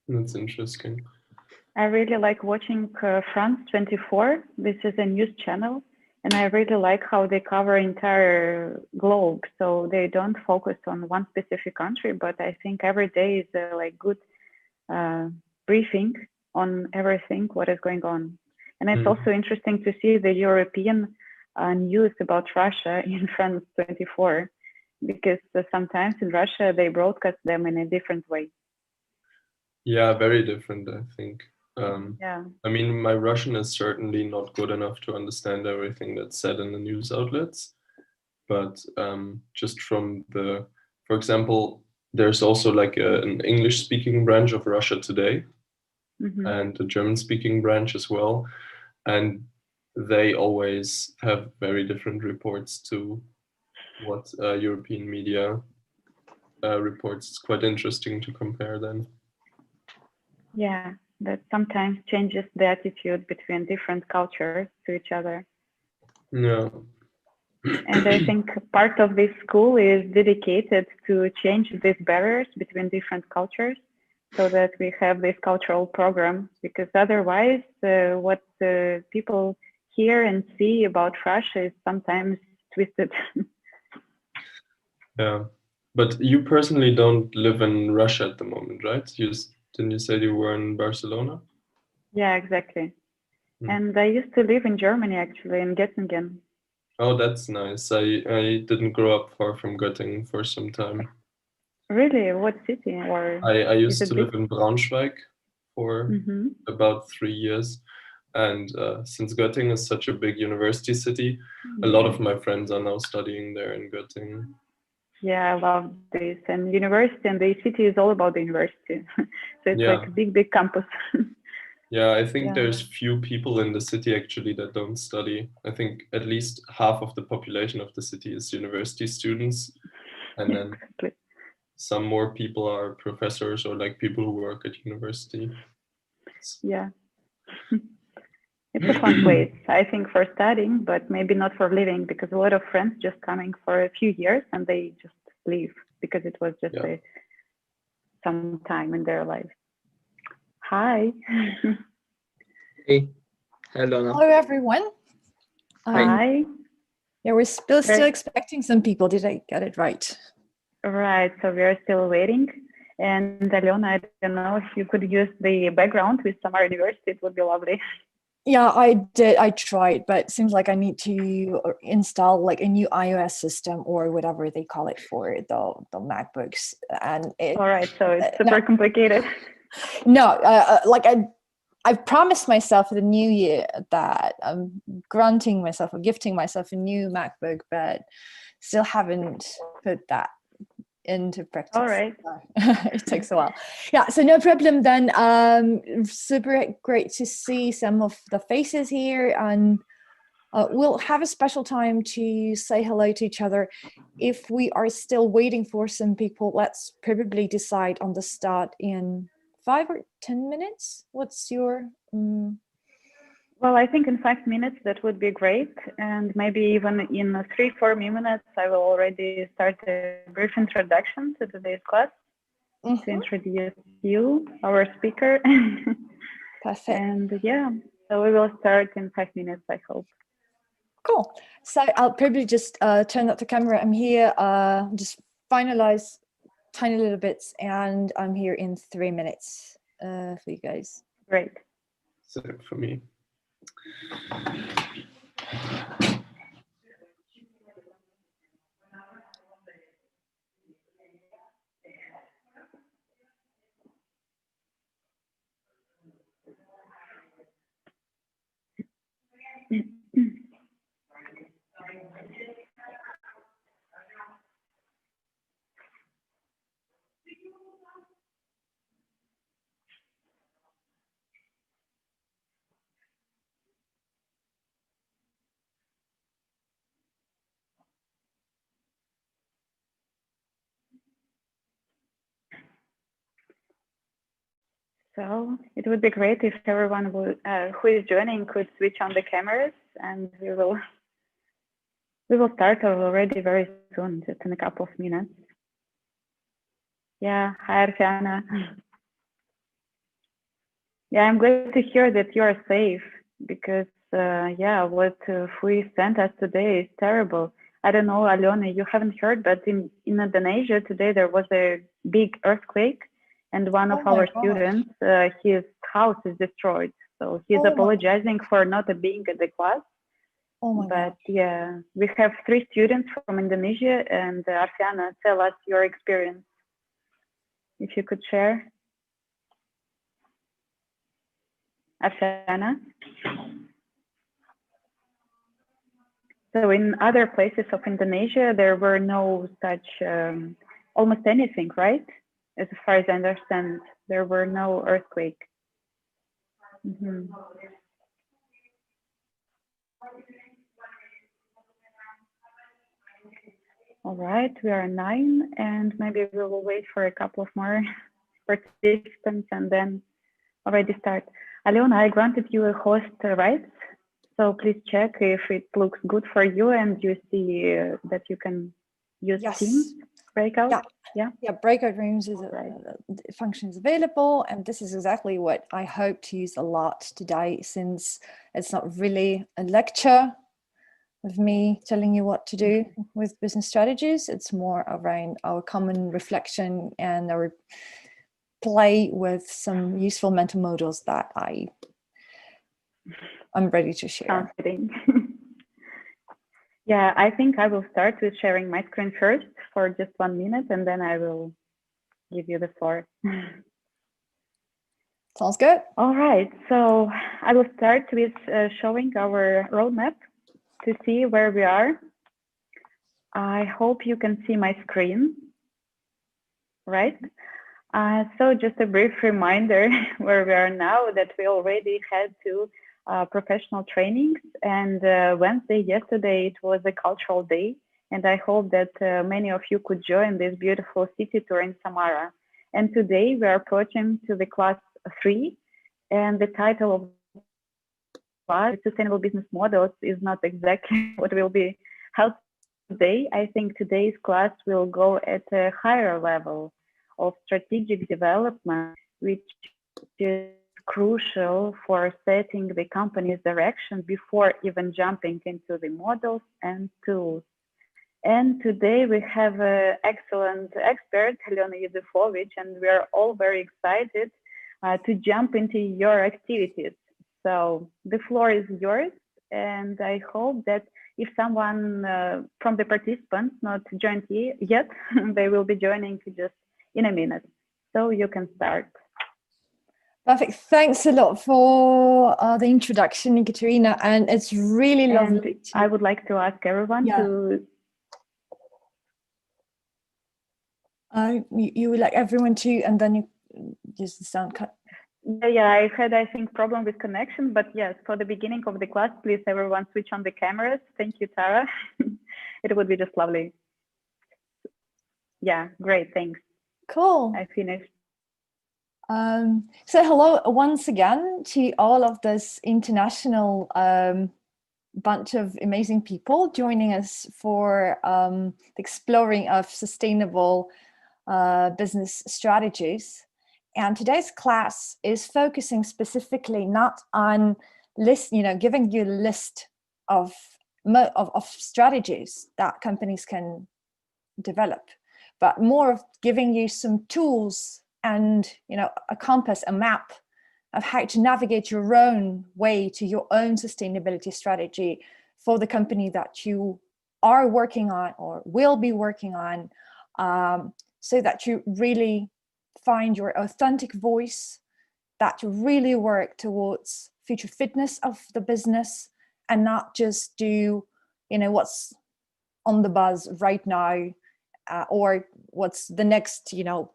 That's interesting. I really like watching France 24. This is a news channel, and I really like how they cover entire globe. So they don't focus on one specific country, but I think every day is a like good uh, briefing on everything what is going on. And it's also interesting to see the European news about Russia in France 24, because sometimes in Russia they broadcast them in a different way. Yeah, very different, I think. Yeah. I mean, my Russian is certainly not good enough to understand everything that's said in the news outlets, but just from for example, there's also like an English-speaking branch of Russia Today Mm-hmm. and a German-speaking branch as well, and they always have very different reports to what European media reports. It's quite interesting to compare them. Yeah, that sometimes changes the attitude between different cultures to each other. Yeah. And I think part of this school is dedicated to change these barriers between different cultures so that we have this cultural program, because otherwise what people hear and see about Russia is sometimes twisted. Yeah. But you personally don't live in Russia at the moment, right? Didn't you say you were in Barcelona? Yeah, exactly. And I used to live in Germany, actually, in Göttingen. Oh, that's nice. I didn't grow up far from Göttingen for some time. Really? What city? Or I is used it to big? live in Braunschweig for Mm-hmm. about 3 years. And since Göttingen is such a big university city, a lot Yeah. of my friends are now studying there in Göttingen. Yeah, I love this. And university and the city is all about the university. So it's like Yeah. a big, big campus. Yeah, I think Yeah. there's few people in the city actually that don't study. I think at least half of the population of the city is university students, and then Exactly. some more people are professors or like people who work at university. Yeah. It's a fun place, I think, for studying, but maybe not for living, because a lot of friends just coming for a few years and they just leave because it was just Yeah. some time in their life. Hi. Hey, hello. Hello, everyone. Hi. Yeah, we're still Right. expecting some people. Did I get it right? Right. So we are still waiting. And Aliona, I don't know if you could use the background with Samara University, it would be lovely. Yeah, I did. I tried, but it seems like I need to install like a new iOS system or whatever they call it for the MacBooks. And it, All right. So it's super complicated. No, like I've promised myself for the new year that I'm granting myself or gifting myself a new MacBook, but still haven't put that into practice. All right. It takes a while. Yeah, so no problem then. Super great to see some of the faces here, and we'll have a special time to say hello to each other. If we are still waiting for some people, let's probably decide on the start in 5 or 10 minutes. What's your Well, I think in 5 minutes that would be great, and maybe even in 3-4 minutes I will already start a brief introduction to today's class to introduce you, our speaker. Perfect. And yeah, so we will start in 5 minutes, I hope. Cool. So I'll probably just turn up the camera. I'm here, just finalize tiny little bits, and I'm here in 3 minutes for you guys. Great. Same for me. So it would be great if everyone would, who is joining could switch on the cameras, and we will start already very soon, just in a couple of minutes. Yeah, hi Arfiana. Yeah, I'm glad to hear that you are safe because, yeah, what we sent us today is terrible. I don't know, Alona, you haven't heard, but in Indonesia today there was a big earthquake, and one of Oh my our gosh. students, his house is destroyed. So he's Oh my, apologizing for not being at the class. oh my But gosh. yeah, we have 3 students from Indonesia, and Arfiana, tell us your experience, if you could share. Arfiana? So in other places of Indonesia, there were no such almost anything, right? As far as I understand, there were no earthquake. Mm-hmm. All right, we are 9, and maybe we will wait for a couple of more participants and then already start. Alona, I granted you a host rights, so please check if it looks good for you and you see that you can use Yes. Teams breakout. Yeah. Yeah, breakout rooms is function is available, and this is exactly what I hope to use a lot today, since it's not really a lecture of me telling you what to do with business strategies. It's more around our common reflection and our play with some useful mental models that I'm ready to share. Yeah, I think I will start with sharing my screen first for just 1 minute, and then I will give you the floor. Sounds good. All right, so I will start with showing our roadmap to see where we are. I hope you can see my screen, right? So just a brief reminder where we are now, that we already had 2 professional trainings, and Wednesday, yesterday, it was a cultural day, and I hope that many of you could join this beautiful city tour in Samara. And today we are approaching to the class 3, and the title of class, Sustainable Business Models, is not exactly what will be held today. I think today's class will go at a higher level of strategic development, which is crucial for setting the company's direction before even jumping into the models and tools. And today we have an excellent expert, Helena Yusufovic, and we are all very excited to jump into your activities. So the floor is yours, and I hope that if someone from the participants not joined yet, they will be joining just in a minute. So you can start. Perfect. Thanks a lot for the introduction, Ekaterina, and it's really lovely. I would like to ask everyone to. You would like everyone to, and then you just sound cut. Yeah, I had, I think, problem with connection, but yes, for the beginning of the class, please everyone switch on the cameras. Thank you, Tara. It would be just lovely. Yeah, great, thanks. Cool. I finished. So hello once again to all of this international bunch of amazing people joining us for the exploring of sustainable business strategies. And today's class is focusing specifically not on giving you a list of strategies that companies can develop, but more of giving you some tools and a compass, a map of how to navigate your own way to your own sustainability strategy for the company that you are working on or will be working on, so that you really find your authentic voice, that you really work towards future fitness of the business and not just do what's on the buzz right now, or what's the next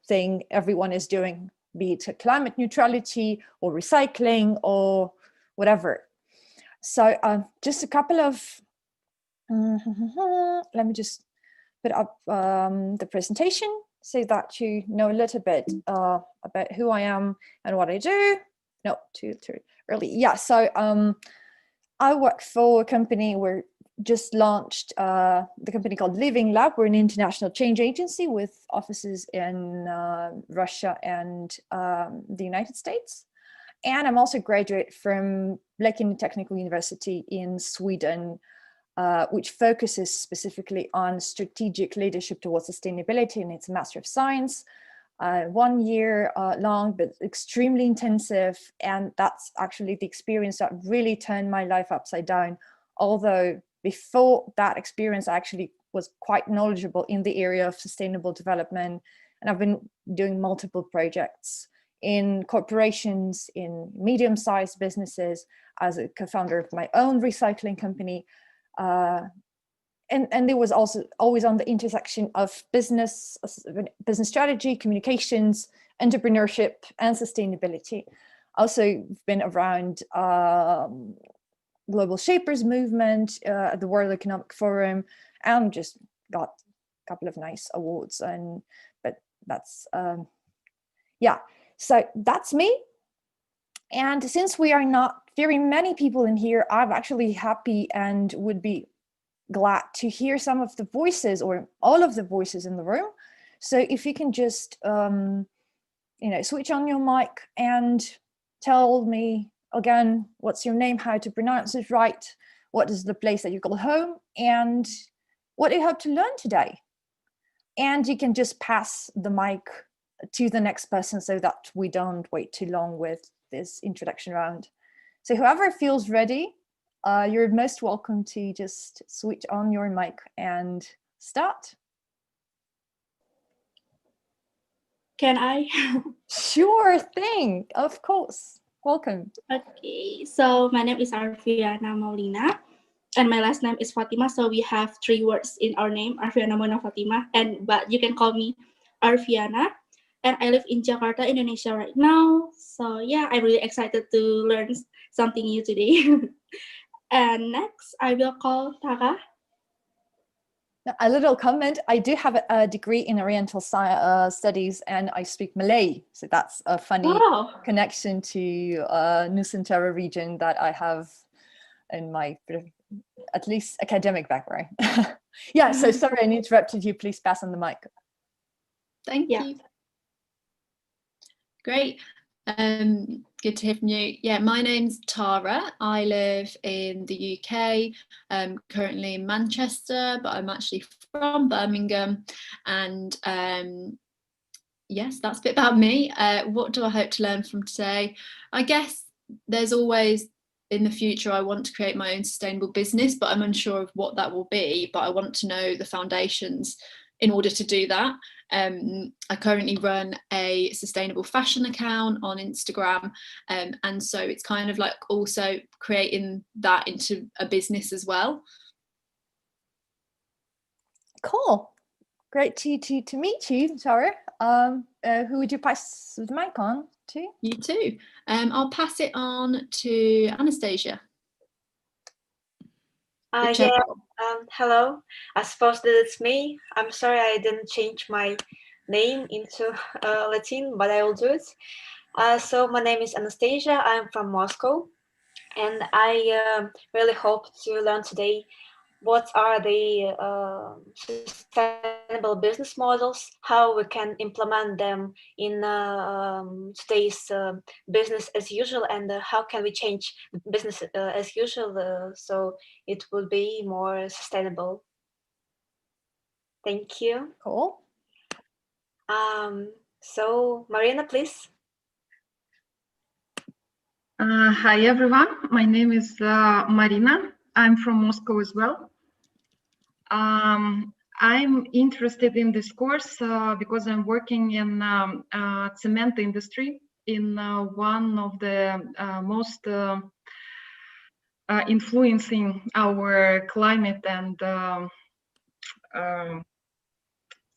thing everyone is doing, be it climate neutrality or recycling or whatever. So just a couple of let me just put up the presentation so that you know a little bit about who I am and what I do. No, too early. Yeah, so I work for a company. We're just launched the company called Living Lab. We're an international change agency with offices in Russia and the United States. And I'm also a graduate from Blekinge Technical University in Sweden, which focuses specifically on strategic leadership towards sustainability, and it's a Master of Science, 1 year long, but extremely intensive. And that's actually the experience that really turned my life upside down. Although before that experience, I actually was quite knowledgeable in the area of sustainable development. And I've been doing multiple projects in corporations, in medium-sized businesses, as a co-founder of my own recycling company. And it was also always on the intersection of business strategy, communications, entrepreneurship, and sustainability. Also been around Global Shapers movement, the World Economic Forum, and just got a couple of nice awards. But that's, yeah, so that's me. And since we are not very many people in here, I'm actually happy and would be glad to hear some of the voices or all of the voices in the room. So if you can just, switch on your mic and tell me again, what's your name, how to pronounce it right, what is the place that you call home, and what you hope to learn today. And you can just pass the mic to the next person so that we don't wait too long with this introduction round. So whoever feels ready, you're most welcome to just switch on your mic and start. Can I? Sure thing, of course. Welcome. Okay, so my name is Arfiana Maulina, and my last name is Fatima. So we have 3 words in our name, Arfiana Mona Fatima, but you can call me Arfiana. And I live in Jakarta, Indonesia right now. So yeah, I'm really excited to learn something new today. And next, I will call Tara. A little comment, I do have a degree in Oriental Studies and I speak Malay. So that's a funny connection to Nusantara region that I have in my, at least, academic background. Yeah, so sorry I interrupted you. Please pass on the mic. Thank you. Great. Good to hear from you. Yeah, my name's Tara. I live in the UK, currently in Manchester, but I'm actually from Birmingham. And yes, that's a bit about me. What do I hope to learn from today? I guess there's always, in the future, I want to create my own sustainable business, but I'm unsure of what that will be. But I want to know the foundations in order to do that. I currently run a sustainable fashion account on Instagram. And so it's kind of like also creating that into a business as well. Cool. Great to meet you, Tara. Who would you pass the mic on to? You too. I'll pass it on to Anastasia. Yeah, hello. I suppose that it's me. I'm sorry I didn't change my name into Latin, but I will do it. So my name is Anastasia. I'm from Moscow, and I really hope to learn today what are the sustainable business models, how we can implement them in today's business as usual, and how can we change business as usual so it will be more sustainable. Thank you. Cool. So Marina, please. Hi everyone, my name is Marina. I'm from Moscow as well. I'm interested in this course because I'm working in cement industry in one of the most influencing our climate and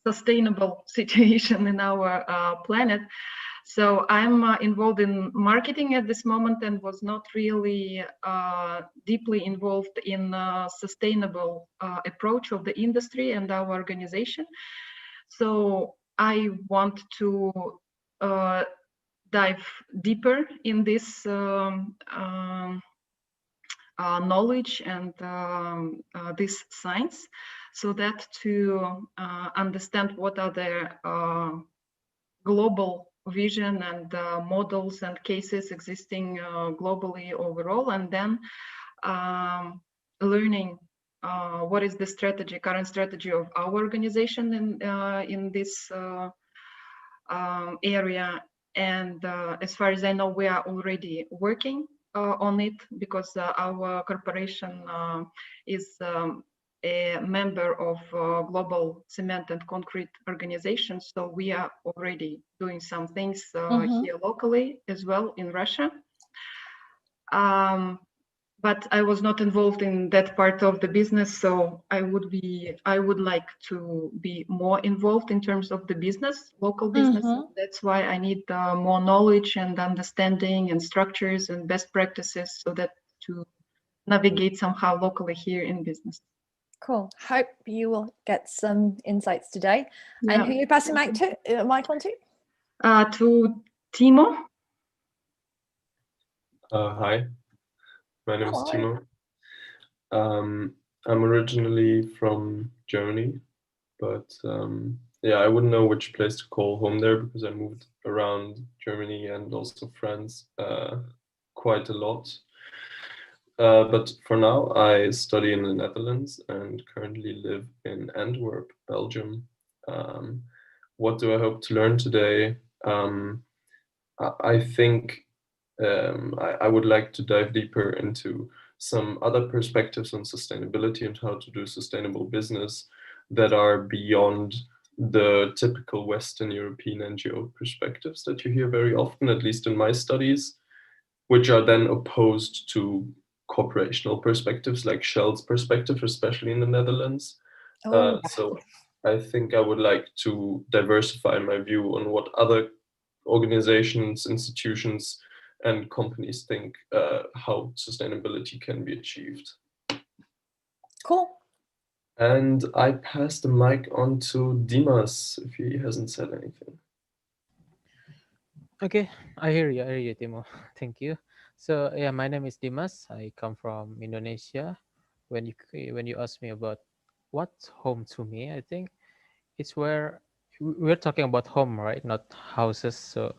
sustainable situation in our planet. So I'm involved in marketing at this moment and was not really deeply involved in sustainable approach of the industry and our organization. So I want to dive deeper in this knowledge and this science, so that to understand what are the global vision and models and cases existing globally overall, and then learning what is the strategy, current strategy of our organization in this area. And as far as I know, we are already working on it, because our corporation is a member of Global Cement and Concrete Organization. So we are already doing some things here locally as well in Russia. But I was not involved in that part of the business, so I would like to be more involved in terms of the business, local business. That's why I need more knowledge and understanding and structures and best practices, so that to navigate somehow locally here in business. Cool. Hope you will get some insights today. Yeah. And who are you passing mic on to? To Timo. Hi. My name is Timo. I'm originally from Germany, but yeah, I wouldn't know which place to call home there, because I moved around Germany and also France quite a lot. But for now, I study in the Netherlands and currently live in Antwerp, Belgium. What do I hope to learn today? I think I would like to dive deeper into some other perspectives on sustainability and how to do sustainable business that are beyond the typical Western European NGO perspectives that you hear very often, at least in my studies, which are then opposed to corporational perspectives like Shell's perspective, especially in the Netherlands. So I think I would like to diversify my view on what other organizations, institutions, and companies think how sustainability can be achieved. Cool. And I pass the mic on to Dimas if he hasn't said anything. Okay, I hear you, Timo. Thank you. So yeah, my name is Dimas. I come from Indonesia. When you ask me about what's home to me, I think it's where we're talking about home, right? Not houses. So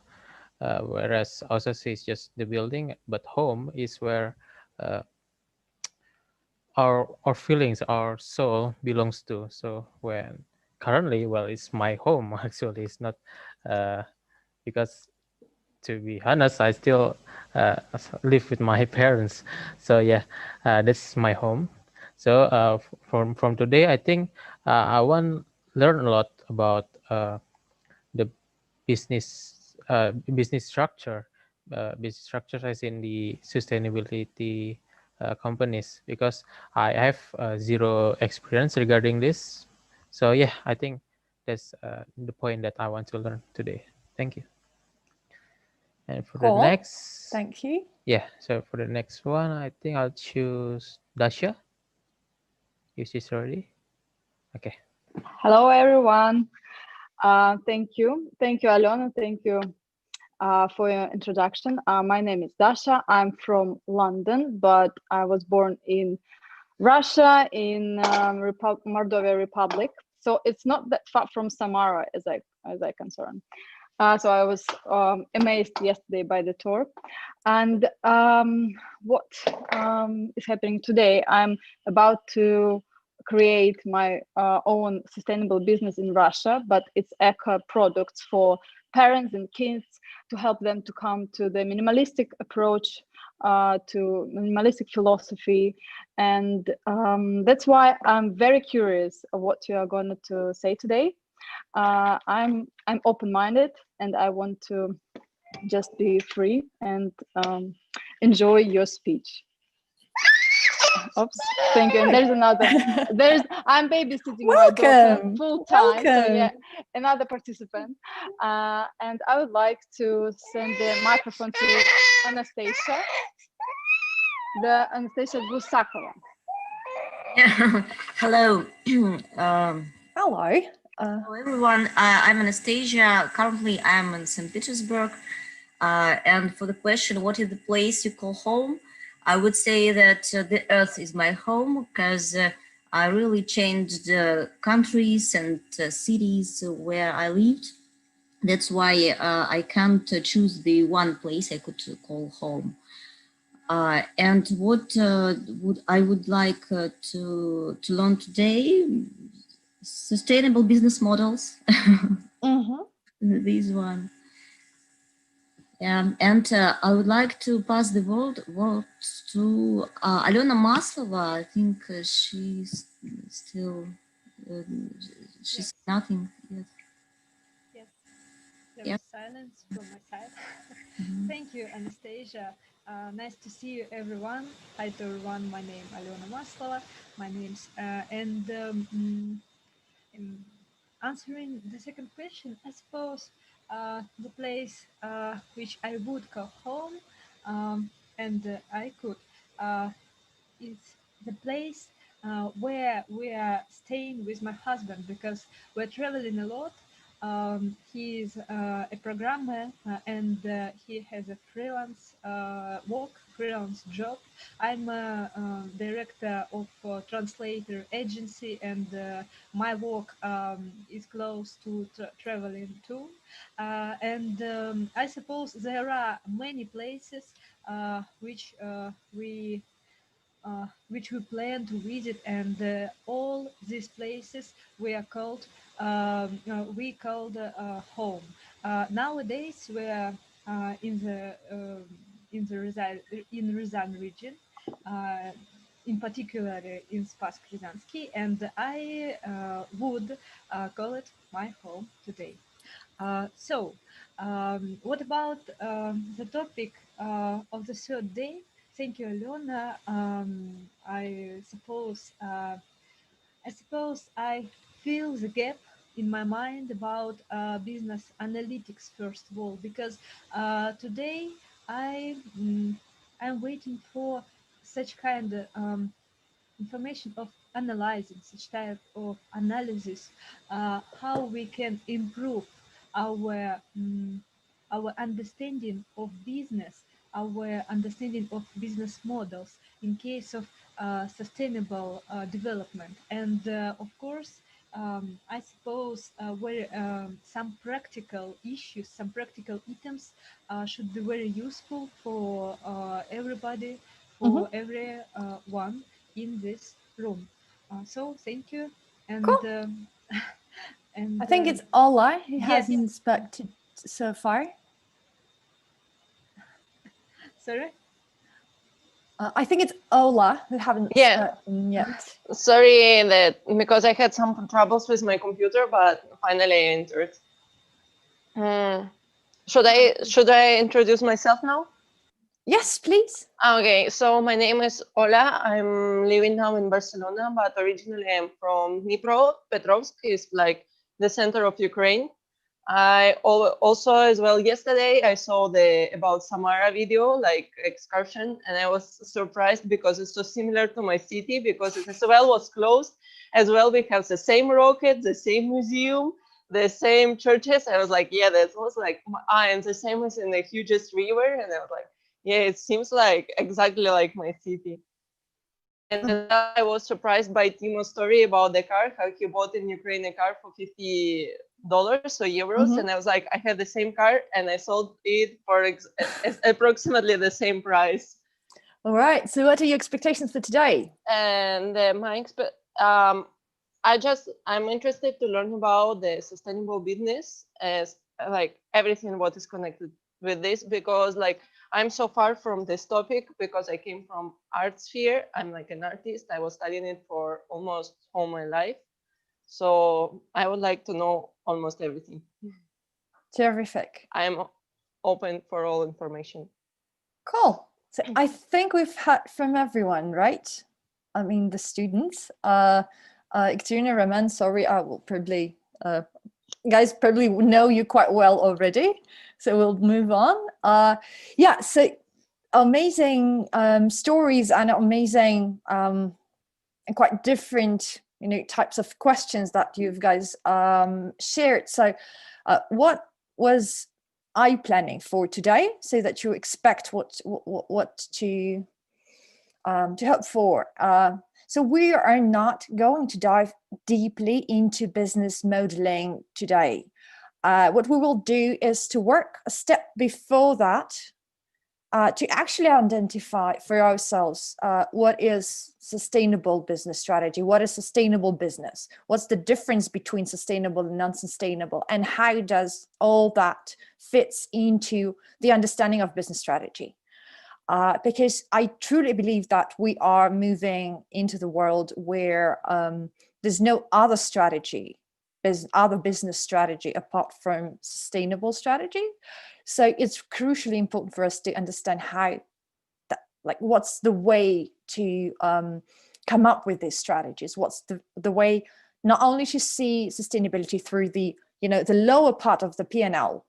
whereas houses is just the building, but home is where our feelings, our soul belongs to. So when currently, well, it's my home actually. It's not because, to be honest, I still live with my parents. So yeah, that's my home. So from today, I think I want to learn a lot about the business structure, business structure as in the sustainability companies, because I have zero experience regarding this. So yeah, I think that's the point that I want to learn today. Thank you. And for the next, thank you. Yeah, so for the next one, I think I'll choose Dasha. Is this ready? Okay. Hello, everyone. Thank you, Alona. Thank you for your introduction. My name is Dasha. I'm from London, but I was born in Russia, in Mordovia Republic. So it's not that far from Samara, as I concern. So I was amazed yesterday by the tour. And what is happening today? I'm about to create my own sustainable business in Russia, but it's eco products for parents and kids to help them to come to the minimalistic approach, to minimalistic philosophy. And that's why I'm very curious of what you are going to say today. I'm open-minded, and I want to just be free and enjoy your speech. Oops, thank you. And there's another. I'm babysitting my daughter full time. So yeah, another participant. And I would like to send the microphone to Anastasia. The Anastasia Gusakova. Yeah. Hello. Hello. Hello, everyone. I'm Anastasia. Currently, I'm in St. Petersburg. And for the question, what is the place you call home? I would say that the Earth is my home, because I really changed countries and cities where I lived. That's why I can't choose the one place I could call home. And what I would like to learn today, sustainable business models. This one. And I would like to pass the word to Alena Maslova. I think she's still, she's nothing yet. Yes, there Yeah. was silence from my side. Thank you, Anastasia. Nice to see you, everyone. Hi to everyone. My name is Alena Maslova. My name's answering the second question, I suppose the place which I would call home, and I could, is the place where we are staying with my husband, because we're traveling a lot. He is a programmer and he has a freelance freelance job. I'm a director of a translator agency, and my work is close to traveling too. And I suppose there are many places which we plan to visit, and all these places we called home. Nowadays we are in the Ryazan region, in particular in Spassky Ryazanski, and I would call it my home today. What about the topic of the third day? Thank you, Alena. I suppose I feel the gap in my mind about business analytics, first of all, because today I'm waiting for such kind of information of analyzing, such type of analysis, how we can improve our our understanding of business, our understanding of business models in case of sustainable development. And of course, I suppose where some practical issues, some practical items should be very useful for everybody, for everyone in this room. So thank you. And Cool. and I think it's Ola who yes. hasn't spoken so far. Sorry? I think it's Ola who haven't spoken yet. Sorry that because I had some troubles with my computer, but finally I entered. Should I introduce myself now? Yes, please. Okay, so my name is Ola. I'm living now in Barcelona, but originally I'm from Dnipropetrovsk, is like the center of Ukraine. I also, as well, yesterday I saw the about Samara video, like excursion, and I was surprised because it's so similar to my city, because it as well was closed. As well, we have the same rocket, the same museum, the same churches. I was like, yeah, that was like, and the same as in the hugest river, and I was like, yeah, it seems like exactly like my city. And then I was surprised by Timo's story about the car, how he bought in Ukraine a car for $50 or euros. And I was like, I had the same car and I sold it for approximately the same price. All right. So what are your expectations for today? And I'm interested to learn about the sustainable business, as like everything what is connected with this, because like I'm so far from this topic because I came from art sphere. I'm like an artist. I was studying it for almost all my life. So I would like to know almost everything. Terrific. I'm open for all information. Cool. So I think we've heard from everyone, right? I mean, the students. Ekатерina, Roman, sorry, I will probably, guys probably know you quite well already. So we'll move on. Yeah, so amazing stories and amazing and quite different, types of questions that you guys shared. So what was I planning for today, so that you expect what to hope for? So we are not going to dive deeply into business modeling today. what we will do is to work a step before that to actually identify for ourselves what is sustainable business strategy, what is sustainable business, what's the difference between sustainable and non-sustainable, and how does all that fits into the understanding of business strategy. Because I truly believe that we are moving into the world where there's no other strategy, there's other business strategy apart from sustainable strategy. So it's crucially important for us to understand how, what's the way to come up with these strategies? What's the way not only to see sustainability through the lower part of the P&L,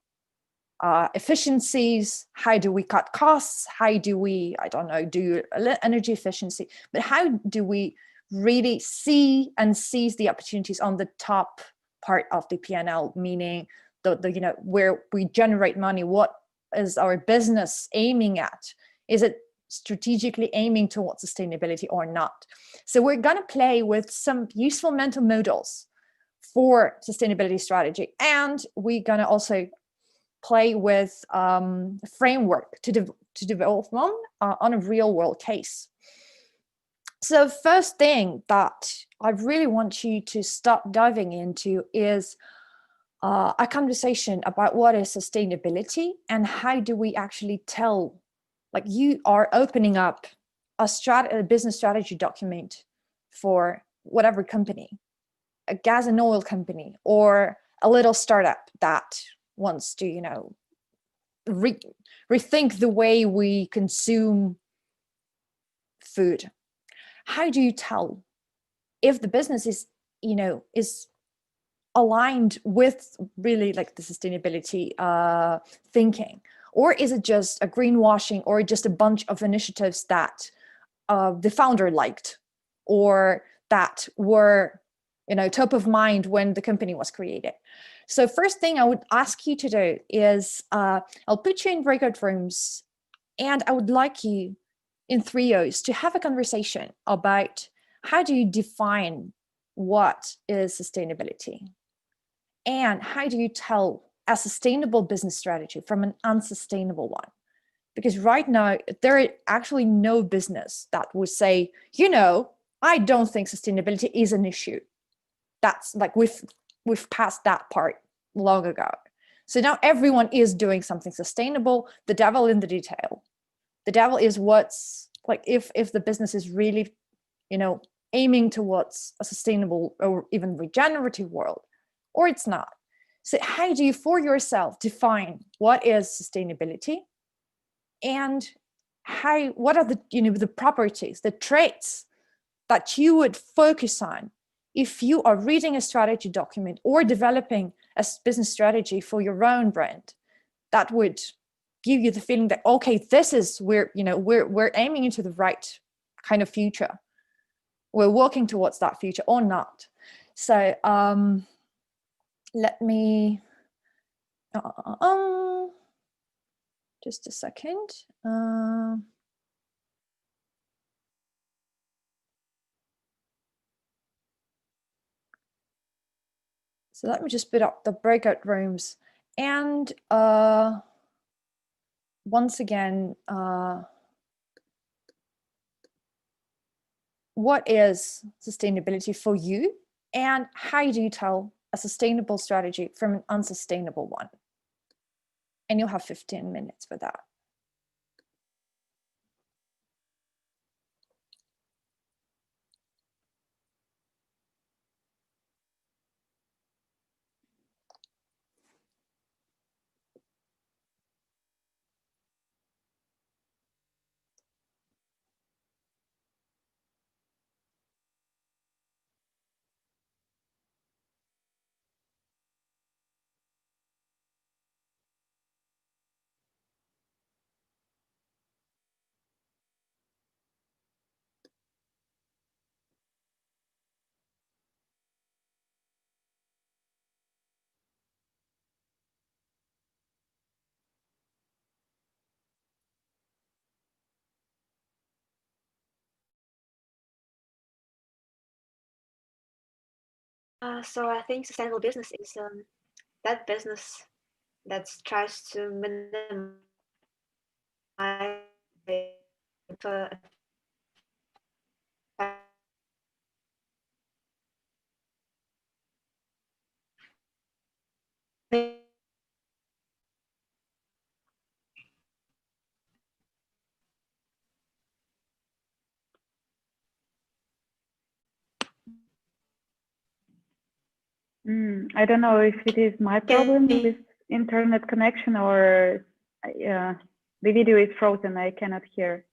efficiencies, how do we cut costs, how do we, I don't know, do energy efficiency, but how do we really see and seize the opportunities on the top part of the P&L, meaning the where we generate money? What is our business aiming at? Is it strategically aiming towards sustainability or not? So we're going to play with some useful mental models for sustainability strategy, and we're going to also play with a framework to develop one on a real world case. So first thing that I really want you to start diving into is a conversation about what is sustainability and how do we actually tell, like you are opening up a business strategy document for whatever company, a gas and oil company, or a little startup that wants to, rethink the way we consume food. How do you tell if the business is aligned with really like the sustainability thinking, or is it just a greenwashing, or just a bunch of initiatives that the founder liked, or that were top of mind when the company was created? So first thing I would ask you to do is I'll put you in breakout rooms, and I would like you in trios to have a conversation about how do you define what is sustainability, and how do you tell a sustainable business strategy from an unsustainable one? Because right now there is actually no business that would say, I don't think sustainability is an issue. That's like we've passed that part long ago. So now everyone is doing something sustainable. The devil in the detail. The devil is what's like if the business is really, aiming towards a sustainable or even regenerative world, or it's not. So how do you for yourself define what is sustainability, and what are the properties, the traits that you would focus on if you are reading a strategy document or developing a business strategy for your own brand, that would give you the feeling that, okay, this is where, we're aiming into the right kind of future. We're working towards that future or not. So let me, just a second. So let me just put up the breakout rooms. And once again, what is sustainability for you? And how do you tell a sustainable strategy from an unsustainable one? And you'll have 15 minutes for that. So I think sustainable business is that business that tries to minimize the I don't know if it is my problem with internet connection or the video is frozen. I cannot hear.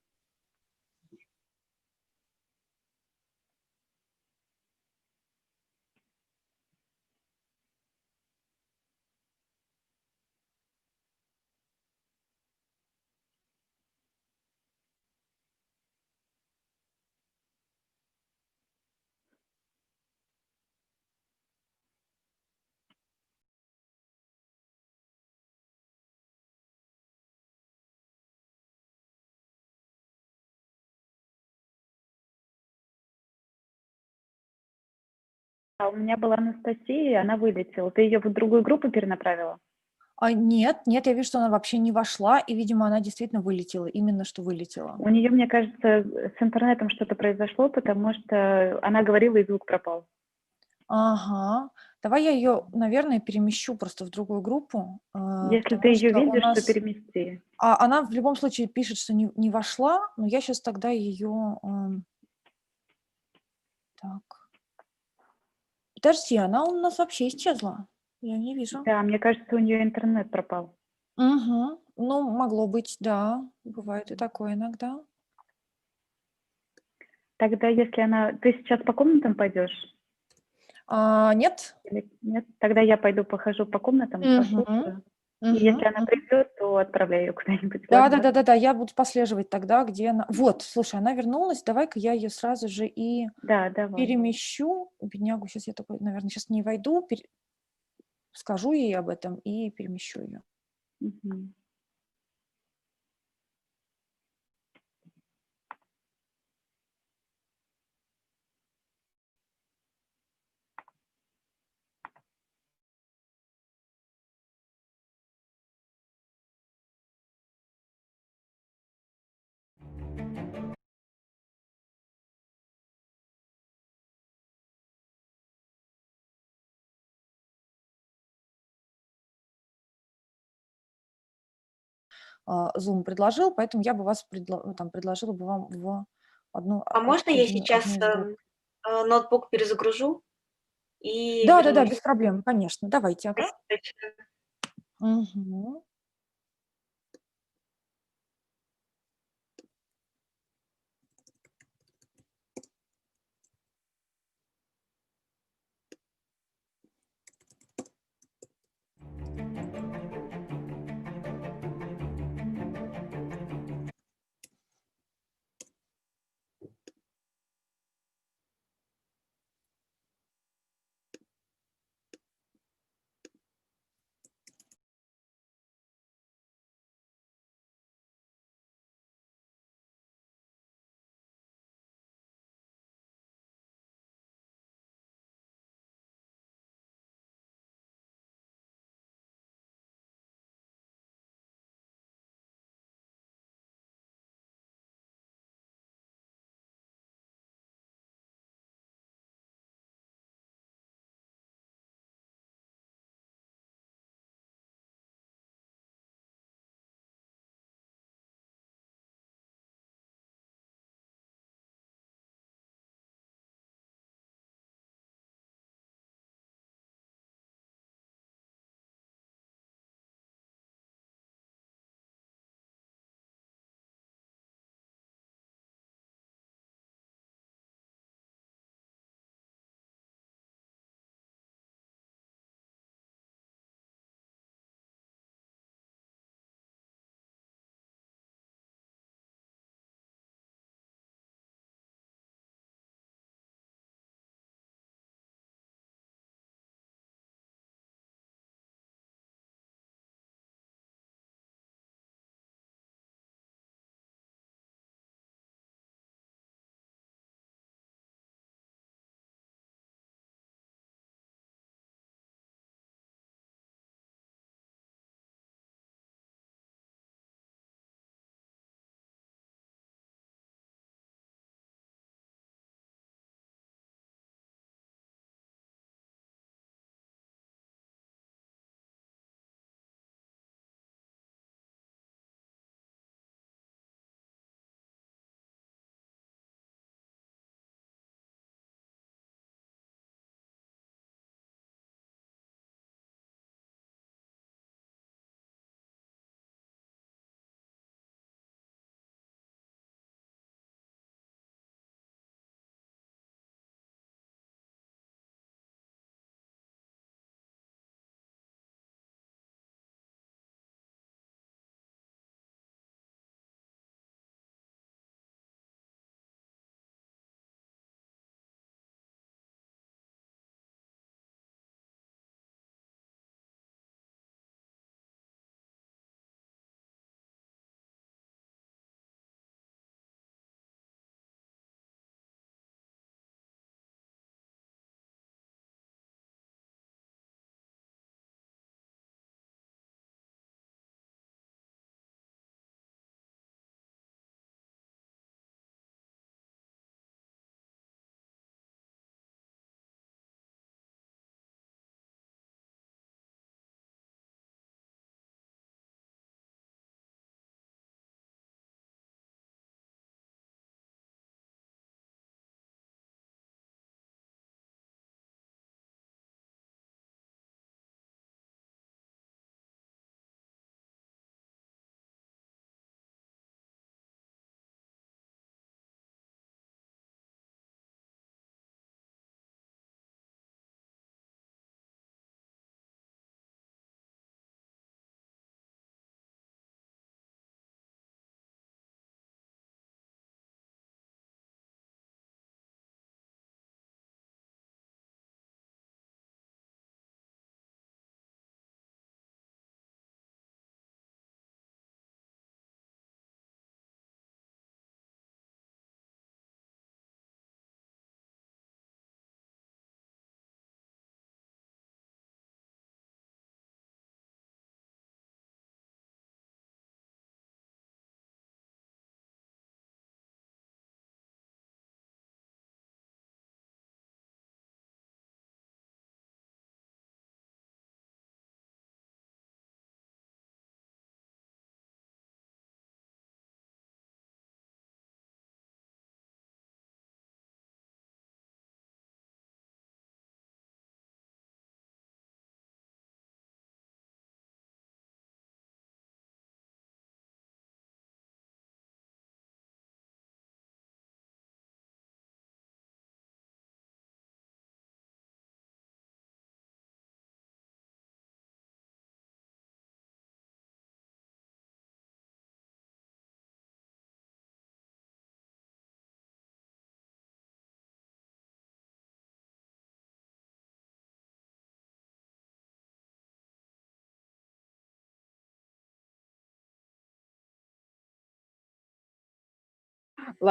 У меня была Анастасия, и она вылетела. Ты ее в другую группу перенаправила? Нет, нет, я вижу, что она вообще не вошла, и, видимо, она действительно вылетела, именно что вылетела. У нее, мне кажется, с интернетом что-то произошло, потому что она говорила, и звук пропал. Ага. Давай я ее, наверное, перемещу просто в другую группу. Если ты ее видишь, нас... то перемести. Она в любом случае пишет, что не вошла, но я сейчас тогда ее... Так. Подожди, она у нас вообще исчезла. Я не вижу. Да, мне кажется, у нее интернет пропал. Угу. Ну, могло быть, да. Бывает и такое иногда. Тогда, если она... Ты сейчас по комнатам пойдешь? Нет. Или нет? Тогда я пойду похожу по комнатам, послушаю. И если она придет, то отправляю ее куда-нибудь. Да, я буду послеживать тогда, где она... Вот, слушай, она вернулась, давай-ка я ее сразу же и перемещу. Беднягу, сейчас я такой, наверное, сейчас не войду, скажу ей об этом и перемещу ее. Zoom предложил, поэтому я бы вас предложила бы вам в одну. А можно я сейчас ноутбук перезагружу и Да, вернусь? без проблем, конечно. Давайте, ага. Угу.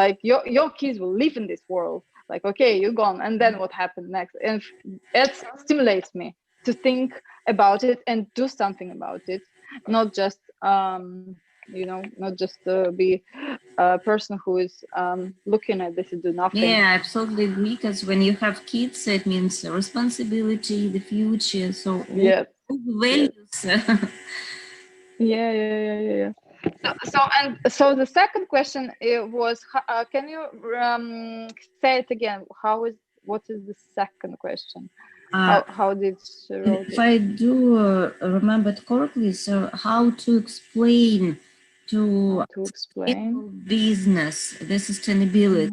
like your kids will live in this world. Like, okay, you're gone, and then what happened next? And it stimulates me to think about it and do something about it, not just not just be a person who is looking at this and do nothing. Yeah, I absolutely agree, because when you have kids, it means responsibility, the future, so all values. Yeah. So the second question was, can you say it again? What is the second question? How did she wrote if it? I do remember it correctly, so how to explain to business the sustainability?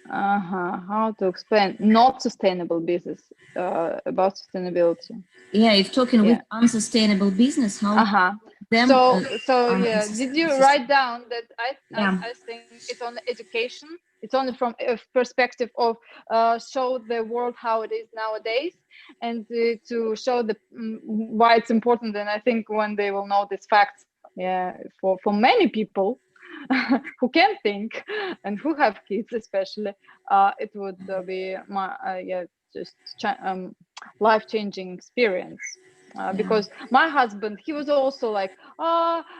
How to explain not sustainable business about sustainability? Yeah, if talking with unsustainable business, how them. So yeah, did you write down that I think it's on education? It's only from a perspective of show the world how it is nowadays, and to show the why it's important. And I think when they will know this fact, for many people who can think and who have kids especially, it would be just life-changing experience. Because my husband, he was also like,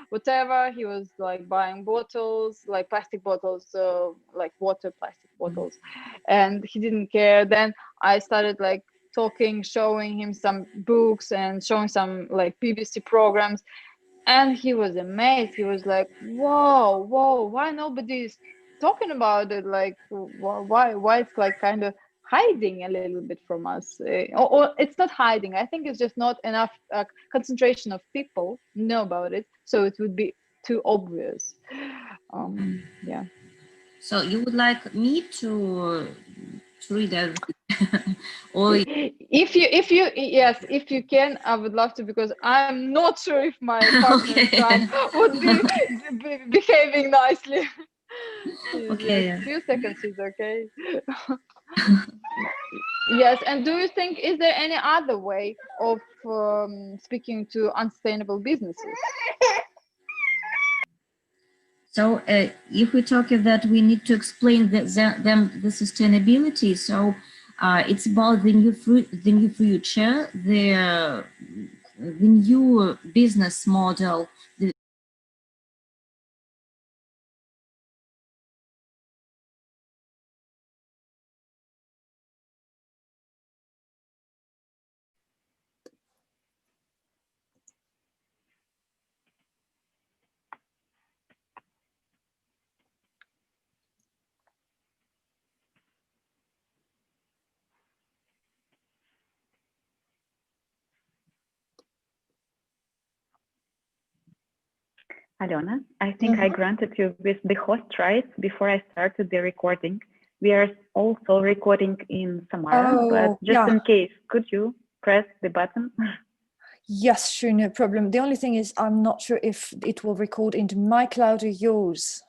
whatever. He was like buying bottles, like plastic bottles, like water plastic bottles, and he didn't care. Then I started like talking, showing him some books and showing some like PVC programs, and he was amazed. He was like, whoa, why nobody's talking about it? Like, why it's like kind of hiding a little bit from us, or it's not hiding. I think it's just not enough concentration of people know about it, so it would be too obvious. Yeah. So you would like me to read everything? Or if you can, I would love to, because I'm not sure if my partner in crime would be behaving nicely. Okay. Like, few seconds is okay. Yes, and do you think, is there any other way of speaking to unsustainable businesses? So if we talk that we need to explain them the sustainability, so it's about the new future, the new business model. Alona, I think I granted you with the host rights before I started the recording. We are also recording in Samara, but just in case, could you press the button? Yes, sure, no problem. The only thing is I'm not sure if it will record into my cloud or yours.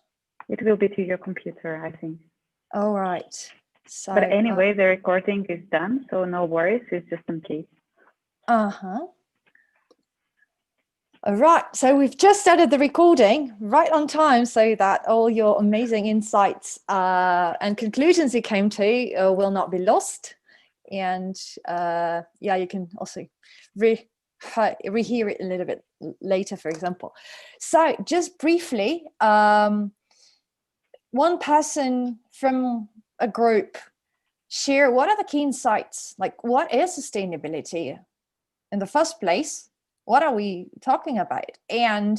It will be to your computer, I think. All right. So, but anyway, the recording is done, so no worries, it's just in case. All right, so we've just started the recording right on time so that all your amazing insights and conclusions you came to will not be lost. And you can also rehear it a little bit later, for example. So just briefly, one person from a group share what are the key insights, like what is sustainability in the first place? What are we talking about? And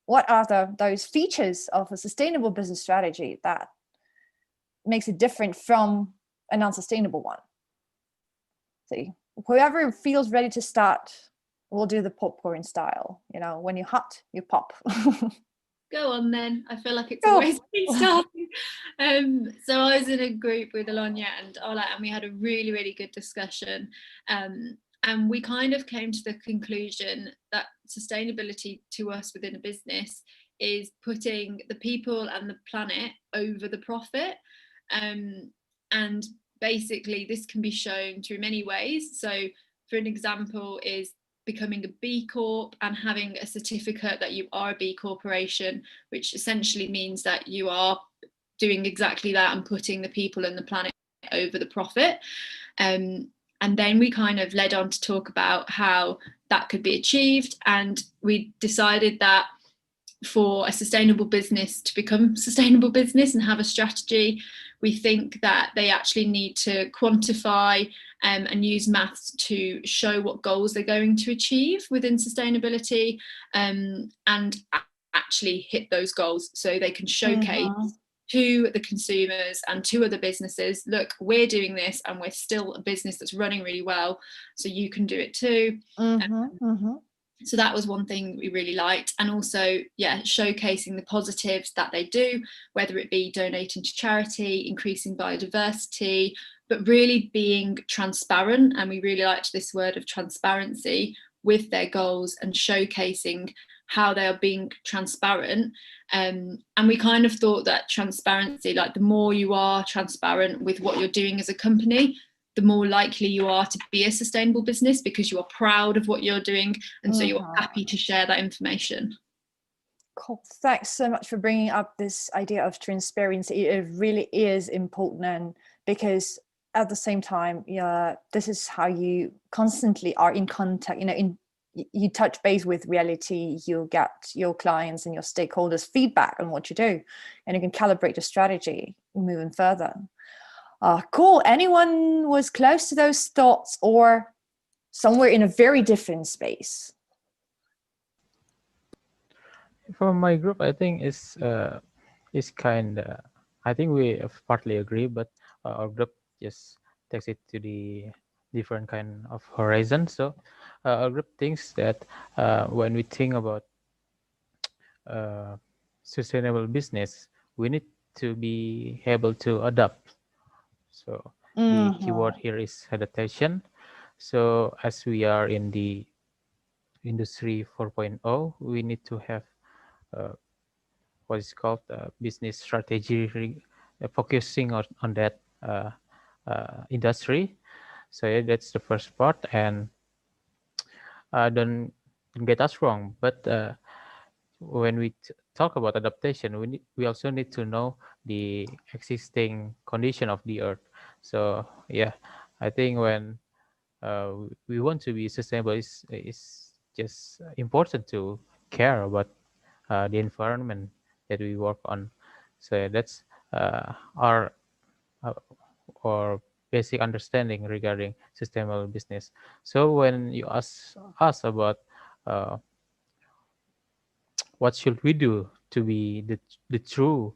what are those features of a sustainable business strategy that makes it different from a non-sustainable one? See, whoever feels ready to start, we'll do the popcorn style. You know, when you're hot, you pop. Go on then. I feel like it's always been starting. So I was in a group with Alonia and Ola, and we had a really, really good discussion. And we kind of came to the conclusion that sustainability to us within a business is putting the people and the planet over the profit. And basically this can be shown through many ways. So for an example is becoming a B Corp and having a certificate that you are a B Corporation, which essentially means that you are doing exactly that and putting the people and the planet over the profit. And then we kind of led on to talk about how that could be achieved. And we decided that for a sustainable business to become sustainable business and have a strategy, we think that they actually need to quantify and use maths to show what goals they're going to achieve within sustainability, and actually hit those goals, so they can showcase to the consumers and to other businesses, look, we're doing this and we're still a business that's running really well, so you can do it too. So that was one thing we really liked. And also, yeah, showcasing the positives that they do, whether it be donating to charity, increasing biodiversity, but really being transparent. And we really liked this word of transparency with their goals and showcasing how they are being transparent. And we kind of thought that transparency, like the more you are transparent with what you're doing as a company, the more likely you are to be a sustainable business, because you are proud of what you're doing, and so you're happy to share that information. Cool. Thanks so much for bringing up this idea of transparency. It really is important, because at the same time, yeah, this is how you constantly are in contact, you touch base with reality, you get your clients and your stakeholders feedback on what you do, and you can calibrate your strategy moving further. Cool. Anyone was close to those thoughts or somewhere in a very different space? For my group, I think it's kind of, I think we partly agree, but our group just takes it to the different kind of horizon. So our group thinks that when we think about sustainable business, we need to be able to adapt. So the keyword here is adaptation. So as we are in the industry 4.0, we need to have what is called business strategy, focusing on that industry. So yeah, that's the first part. And don't get us wrong, but when we talk about adaptation, we also need to know the existing condition of the earth. So yeah, I think when we want to be sustainable, is just important to care about the environment that we work on. So that's our basic understanding regarding sustainable business. So when you ask us about what should we do to be the true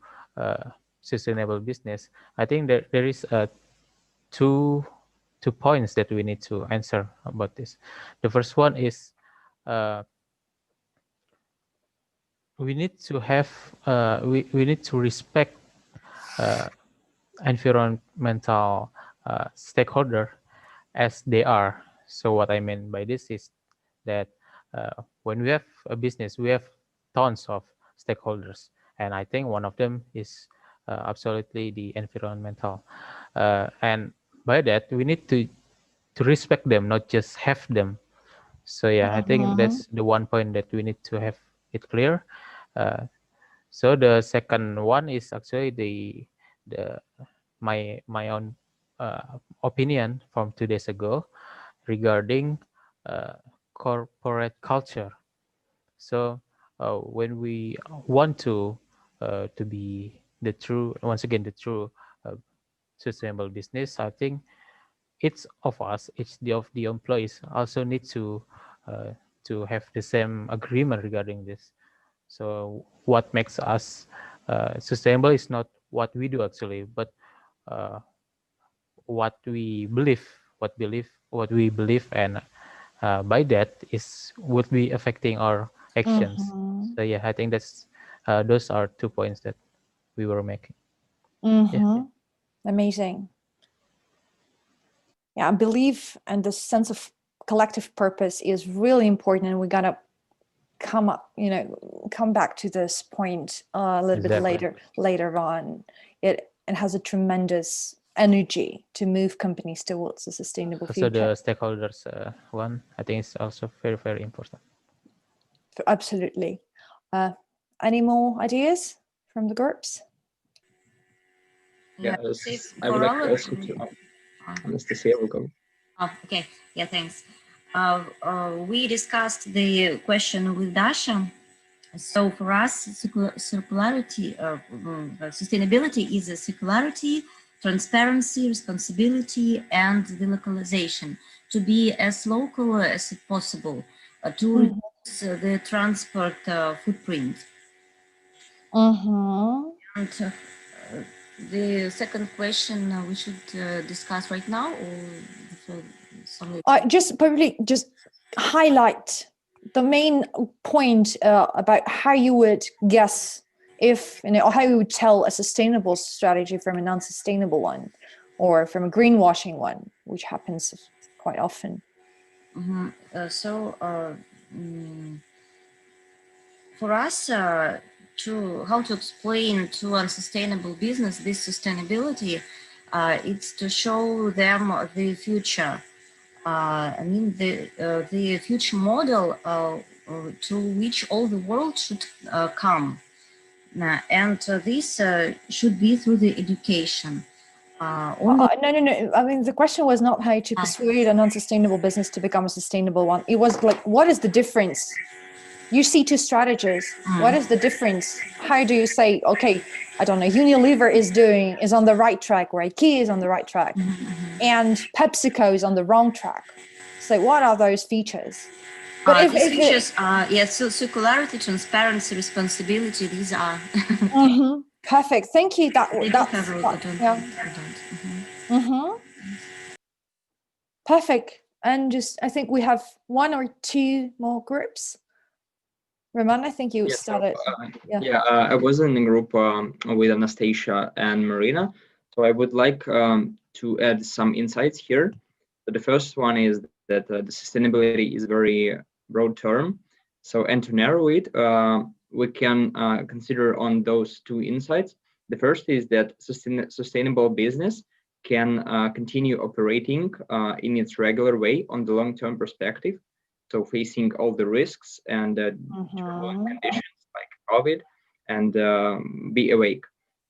sustainable business, I think there is two points that we need to answer about this. The first one is we need to have we need to respect environmental stakeholder as they are. So what I mean by this is that when we have a business, we have tons of stakeholders, and I think one of them is absolutely the environmental, and by that we need to respect them, not just have them. So yeah, I think that's the one point that we need to have it clear. So the second one is actually the my own opinion from 2 days ago regarding corporate culture. So when we want to be the true, once again, the true sustainable business, I think each of us, each of the employees also need to have the same agreement regarding this. So what makes us sustainable is not what we do actually, but what we believe, and by that would be affecting our actions. So yeah, I think that's those are 2 points that we were making. Yeah. Amazing. Yeah, I believe and the sense of collective purpose is really important, and we gotta come back to this point a little bit later on. It has a tremendous energy to move companies towards a sustainable Also, future. the stakeholders one, I think, is also very, very important. Absolutely. Any more ideas from the groups? Yeah, Yeah, I would like also to. Anastasia will go. Oh, okay. Yeah, thanks. We discussed the question with Dasha. So for us, circularity, sustainability is a circularity, transparency, responsibility, and the localization to be as local as possible to reduce the transport footprint. And the second question we should discuss right now, or just probably just highlight the main point about how you would guess if, or how you would tell a sustainable strategy from a non-sustainable one, or from a greenwashing one, which happens quite often. For us, how to explain to unsustainable business this sustainability, it's to show them the future. I mean the future model to which all the world should come, and this should be through the education. No. I mean, the question was not how to persuade a non-sustainable business to become a sustainable one. It was like, what is the difference? You see two strategies. What is the difference? How do you say, okay, I don't know, Unilever is on the right track, or IKEA is on the right track, and PepsiCo is on the wrong track. So what are those features? But these features are, yes, so circularity, transparency, responsibility, these are. Perfect. Thank you. Perfect. And just, I think we have one or two more groups. Roman, I think you started. I was in a group with Anastasia and Marina. So I would like to add some insights here. So the first one is that the sustainability is very broad term. So, and to narrow it, we can consider on those two insights. The first is that sustainable business can continue operating in its regular way on the long-term perspective. So facing all the risks and turbulent conditions like COVID, and be awake.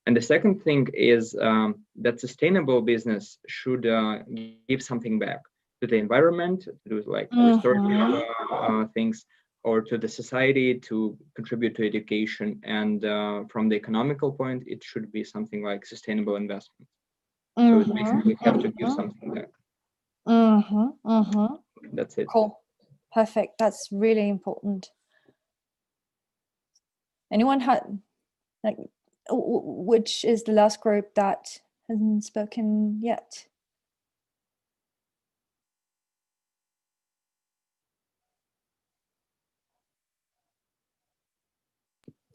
And the second thing is that sustainable business should give something back to the environment, to do like restorative things, or to the society, to contribute to education. And from the economical point, it should be something like sustainable investment. So it basically have to give something back. That's it. Cool. Perfect. That's really important. Anyone had, like, which is the last group that hasn't spoken yet?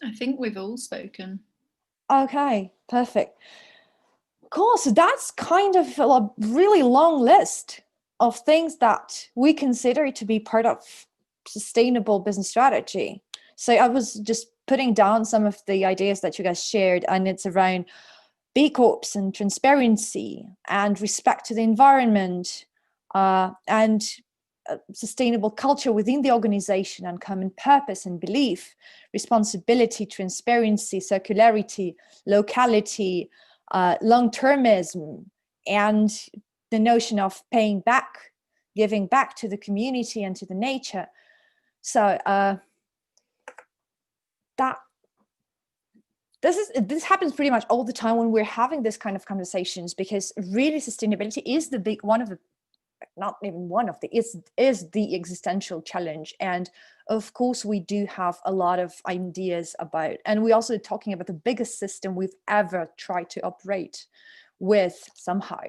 I think we've all spoken. Okay, perfect. Cool. So that's kind of a really long list of things that we consider to be part of sustainable business strategy. So I was just putting down some of the ideas that you guys shared, and it's around B Corps and transparency and respect to the environment, and sustainable culture within the organization, and common purpose and belief, responsibility, transparency, circularity, locality, long-termism, and the notion of paying back, giving back to the community and to the nature. So this happens pretty much all the time when we're having this kind of conversations, because really sustainability is the big one of the, not even one of the, is the existential challenge. And of course we do have a lot of ideas about, and we're also talking about the biggest system we've ever tried to operate with somehow.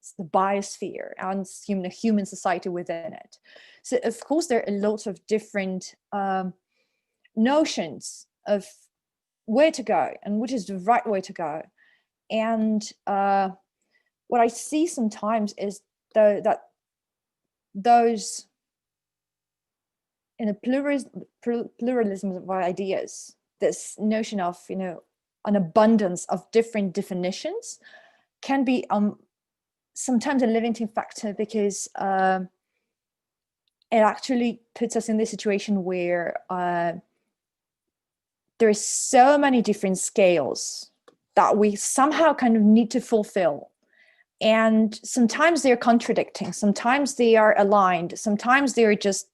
It's the biosphere and human society within it. So of course there are a lot of different notions of where to go and which is the right way to go. And what I see sometimes is that those in a pluralism of ideas, this notion of, an abundance of different definitions can be sometimes a limiting factor, because it actually puts us in this situation where there is so many different scales that we somehow kind of need to fulfill. And sometimes they're contradicting, sometimes they are aligned, sometimes they're just,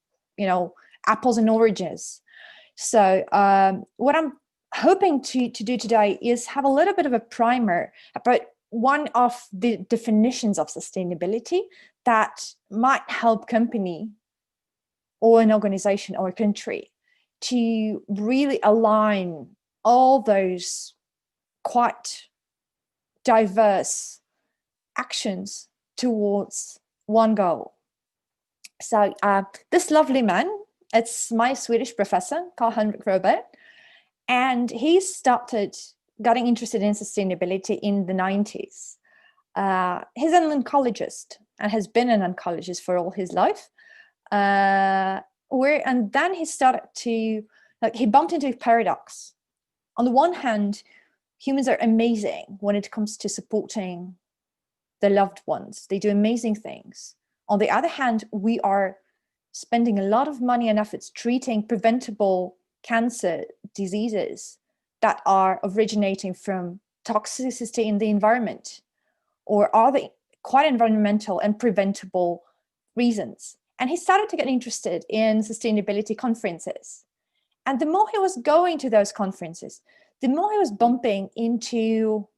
apples and oranges. So what I'm hoping to do today is have a little bit of a primer about one of the definitions of sustainability that might help company or an organization or a country to really align all those quite diverse actions towards one goal. So this lovely man, it's my Swedish professor, Karl-Henrik Robert, and he started getting interested in sustainability in the 90s. He's an oncologist and has been an oncologist for all his life. And then he started to, he bumped into a paradox. On the one hand, humans are amazing when it comes to supporting their loved ones. They do amazing things. On the other hand, we are spending a lot of money and efforts treating preventable cancer diseases that are originating from toxicity in the environment, or are they quite environmental and preventable reasons. And he started to get interested in sustainability conferences. And the more he was going to those conferences, the more he was bumping into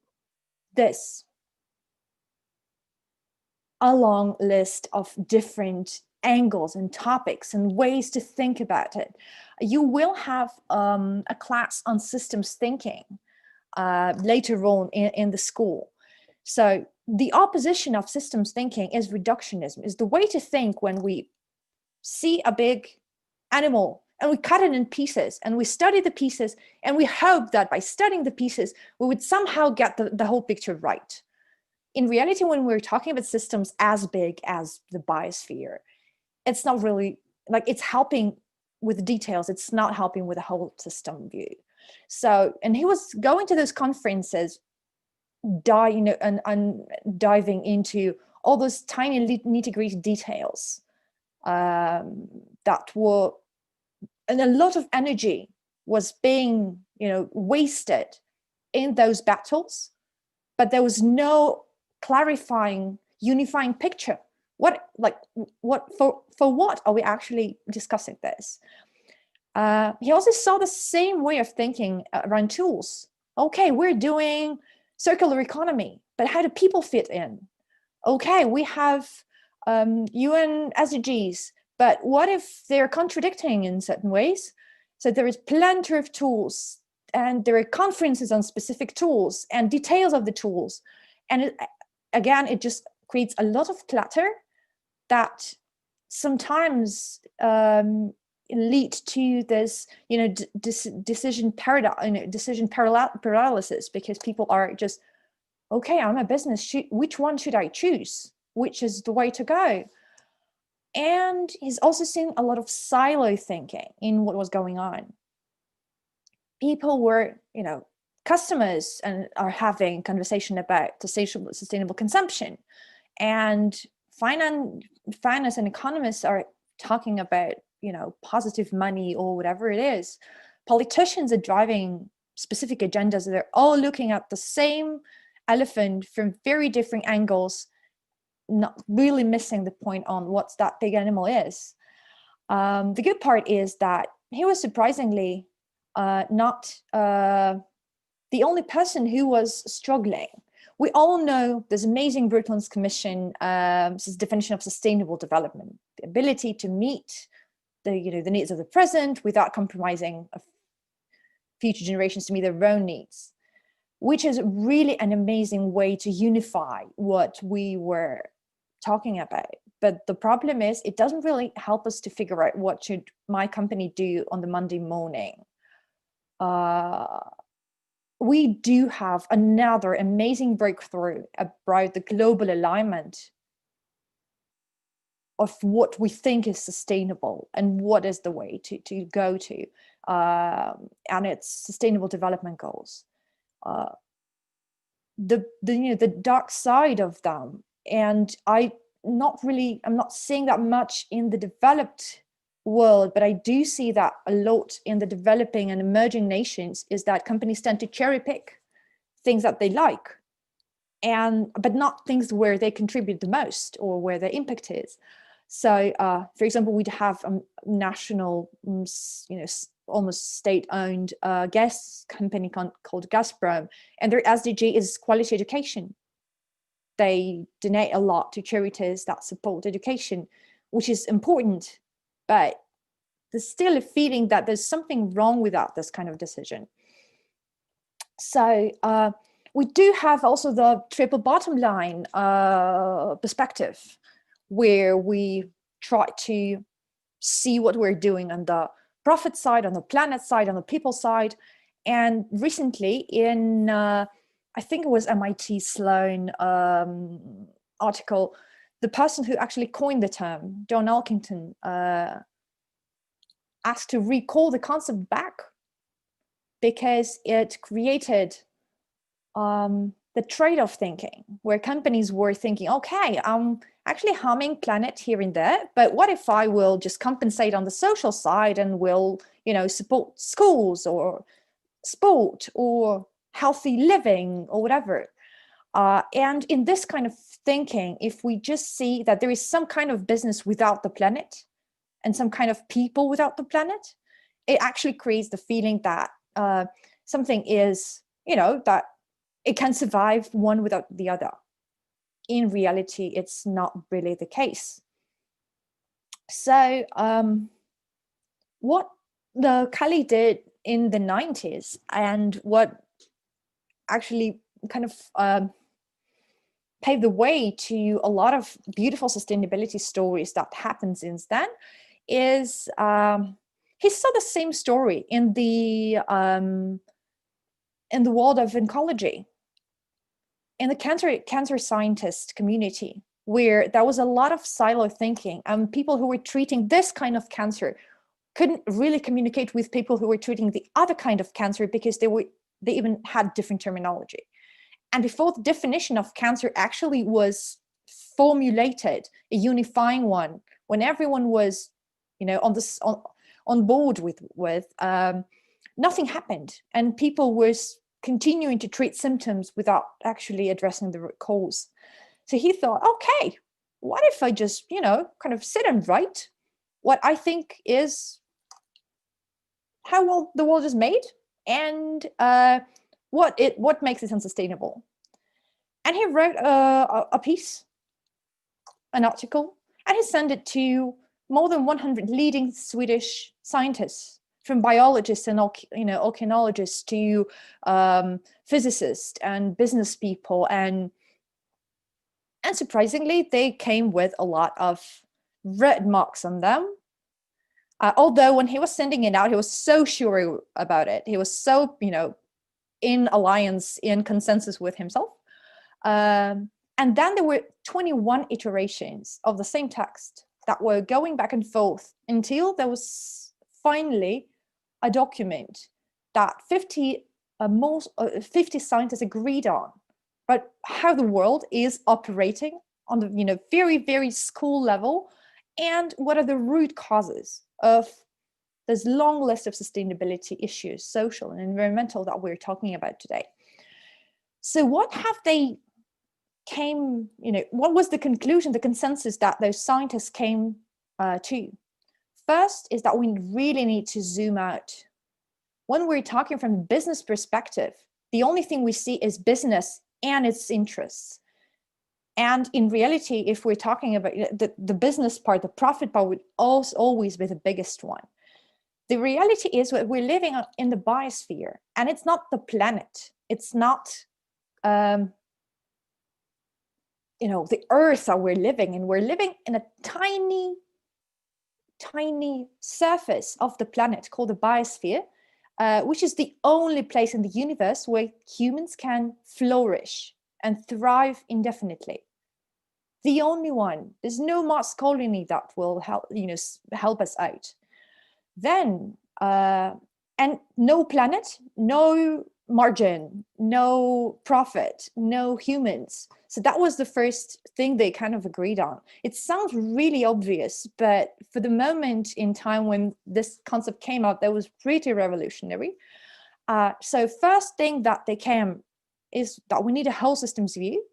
this a long list of different angles and topics and ways to think about it. You will have a class on systems thinking later on in the school. So the opposition of systems thinking is reductionism, is the way to think when we see a big animal and we cut it in pieces and we study the pieces and we hope that by studying the pieces, we would somehow get the whole picture right. In reality, when we're talking about systems as big as the biosphere, it's not really, it's helping with details. It's not helping with a whole system view. So, and he was going to those conferences, diving into all those tiny nitty-gritty details that were, and a lot of energy was being, wasted in those battles, but there was no clarifying, unifying picture. For what are we actually discussing this? He also saw the same way of thinking around tools. Okay, we're doing circular economy, but how do people fit in? Okay, we have UN SDGs, but what if they're contradicting in certain ways? So there is plenty of tools, and there are conferences on specific tools and details of the tools. And it just creates a lot of clutter that sometimes lead to this, decision paralysis, because people are just, okay, I'm a business. Which one should I choose? Which is the way to go? And he's also seen a lot of silo thinking in what was going on. People were, customers and are having conversation about sustainable consumption, and finance and economists are talking about, positive money or whatever it is. Politicians are driving specific agendas. They're all looking at the same elephant from very different angles, not really missing the point on what that big animal is. The good part is that he was surprisingly not the only person who was struggling. We all know this amazing Brundtland's Commission definition of sustainable development, the ability to meet the needs of the present without compromising future generations to meet their own needs, which is really an amazing way to unify what we were talking about. But the problem is, it doesn't really help us to figure out what should my company do on the Monday morning. We do have another amazing breakthrough about the global alignment of what we think is sustainable and what is the way to go to, and its sustainable development goals. the dark side of them. And I'm not seeing that much in the developed world, but I do see that a lot in the developing and emerging nations, is that companies tend to cherry pick things that they like, but not things where they contribute the most or where their impact is. So, for example, we'd have a national, almost state-owned gas company called Gazprom, and their SDG is quality education. They donate a lot to charities that support education, which is important, but there's still a feeling that there's something wrong without this kind of decision. So we do have also the triple bottom line perspective, where we try to see what we're doing on the profit side, on the planet side, on the people side. And recently in, I think it was MIT Sloan article, the person who actually coined the term, John Elkington, asked to recall the concept back, because it created the trade-off thinking, where companies were thinking, okay, I'm actually harming planet here and there, but what if I will just compensate on the social side and will, support schools or sport or healthy living or whatever. And in this kind of thinking, if we just see that there is some kind of business without the planet and some kind of people without the planet, it actually creates the feeling that something is, that it can survive one without the other. In reality, it's not really the case. So what the Kali did in the 90s, and what actually kind of paved the way to a lot of beautiful sustainability stories that happened since then, is he saw the same story in the world of oncology, in the cancer scientist community, where there was a lot of silo thinking, and people who were treating this kind of cancer couldn't really communicate with people who were treating the other kind of cancer, because they even had different terminology. And before the definition of cancer actually was formulated, a unifying one, when everyone was, on board with nothing happened, and people were continuing to treat symptoms without actually addressing the root cause. So he thought, okay, what if I just, kind of sit and write what I think is how the world is made, and what makes it unsustainable. And he wrote a piece, an article, and he sent it to more than 100 leading Swedish scientists, from biologists and oceanologists to physicists and business people, and surprisingly, they came with a lot of red marks on them. Although when he was sending it out, he was so sure about it. He was so, in alliance, in consensus with himself. And then there were 21 iterations of the same text that were going back and forth until there was finally a document that 50 scientists agreed on, but how the world is operating on the very, very school level, and what are the root causes of this long list of sustainability issues, social and environmental, that we're talking about today. So what have they what was the conclusion, the consensus that those scientists came to? First is that we really need to zoom out. When we're talking from a business perspective, the only thing we see is business and its interests. And in reality, if we're talking about the business part, the profit part would always be the biggest one. The reality is that we're living in the biosphere, and it's not the planet. It's not, the Earth that we're living in. We're living in a tiny, tiny surface of the planet called the biosphere, which is the only place in the universe where humans can flourish and thrive indefinitely. The only one. There's no Mars colony that will help us out. Then, and no planet, no margin, no profit, no humans. So that was the first thing they kind of agreed on. It sounds really obvious, but for the moment in time when this concept came out, that was pretty revolutionary. So first thing that they came is that we need a whole systems view,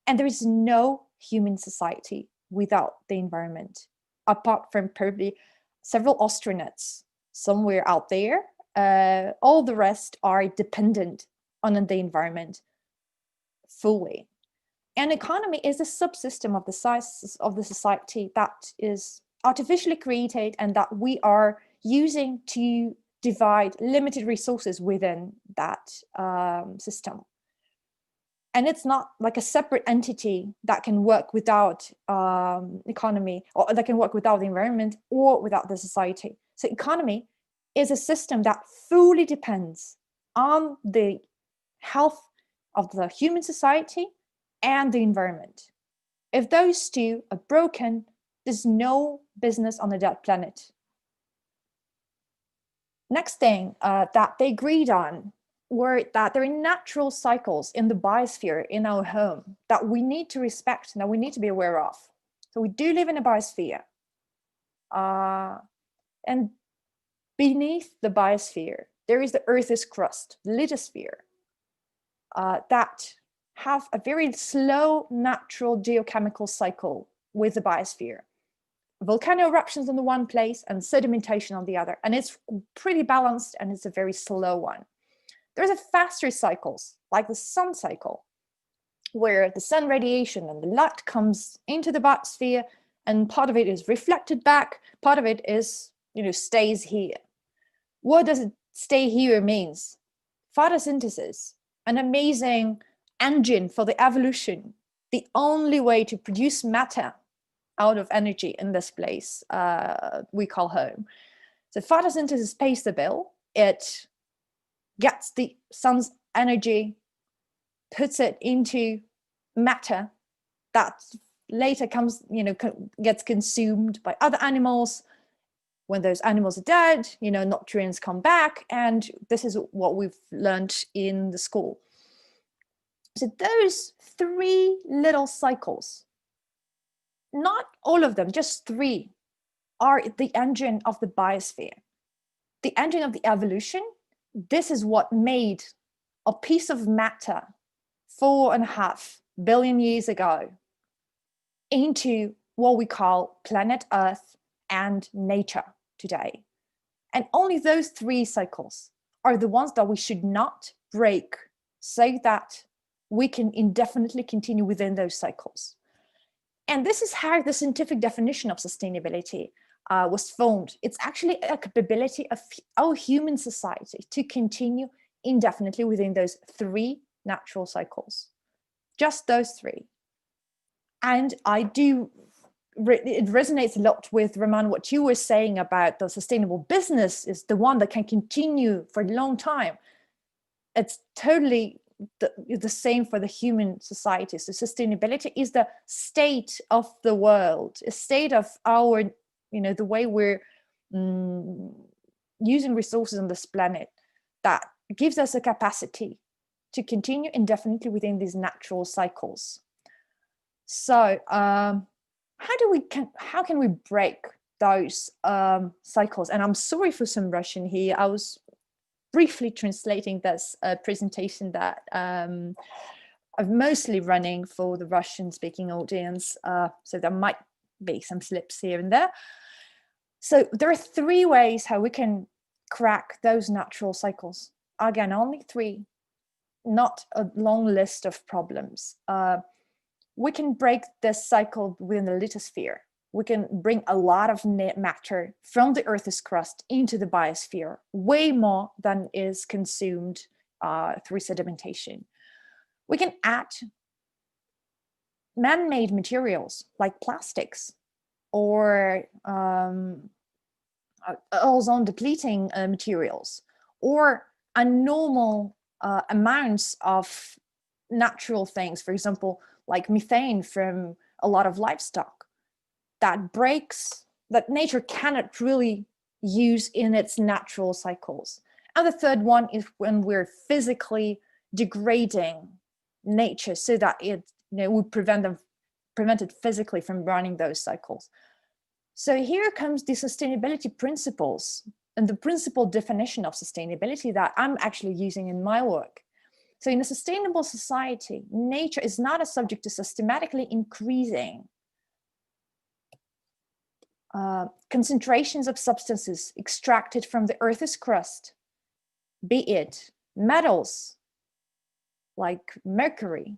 and there is no human society without the environment, apart from probably several astronauts somewhere out there. All the rest are dependent on the environment fully. An economy is a subsystem of the size of the society that is artificially created and that we are using to divide limited resources within that system. And it's not like a separate entity that can work without economy, or that can work without the environment or without the society. So economy is a system that fully depends on the health of the human society and the environment. If those two are broken, there's no business on a dead planet. Next thing that they agreed on were that there are natural cycles in the biosphere in our home that we need to respect and that we need to be aware of. So we do live in a biosphere. And beneath the biosphere, there is the Earth's crust, the lithosphere, that have a very slow natural geochemical cycle with the biosphere. Volcano eruptions on the one place and sedimentation on the other. And it's pretty balanced and it's a very slow one. There's a faster cycles, like the sun cycle, where the sun radiation and the light comes into the biosphere and part of it is reflected back, part of it is, stays here. What does it stay here means? Photosynthesis, an amazing engine for the evolution, the only way to produce matter out of energy in this place we call home. So photosynthesis pays the bill. It gets the sun's energy, puts it into matter that later comes, gets consumed by other animals. When those animals are dead, nutrients come back, and this is what we've learned in the school. So those three little cycles, not all of them, just three, are the engine of the biosphere, the engine of the evolution. This is what made a piece of matter 4.5 billion years ago into what we call planet Earth and nature today. And only those three cycles are the ones that we should not break so that we can indefinitely continue within those cycles. And this is how the scientific definition of sustainability was formed. It's actually a capability of our human society to continue indefinitely within those three natural cycles. Just those three. And it resonates a lot with, Roman, what you were saying about the sustainable business is the one that can continue for a long time. It's totally the same for the human society. So sustainability is the state of the world, a state of our, the way we're using resources on this planet that gives us a capacity to continue indefinitely within these natural cycles. So how can we break those cycles? And I'm sorry for some Russian here. I was briefly translating this presentation that I'm mostly running for the Russian-speaking audience, so there might be some slips here and there. So there are three ways how we can crack those natural cycles. Again, only three, not a long list of problems. We can break this cycle within the lithosphere. We can bring a lot of matter from the Earth's crust into the biosphere, way more than is consumed through sedimentation. We can add man-made materials like plastics or ozone-depleting materials, or abnormal amounts of natural things, for example, like methane from a lot of livestock, that nature cannot really use in its natural cycles. And the third one is when we're physically degrading nature so that it would prevent it physically from running those cycles. So here comes the sustainability principles and the principle definition of sustainability that I'm actually using in my work. So in a sustainable society, nature is not a subject to systematically increasing concentrations of substances extracted from the Earth's crust, be it metals like mercury,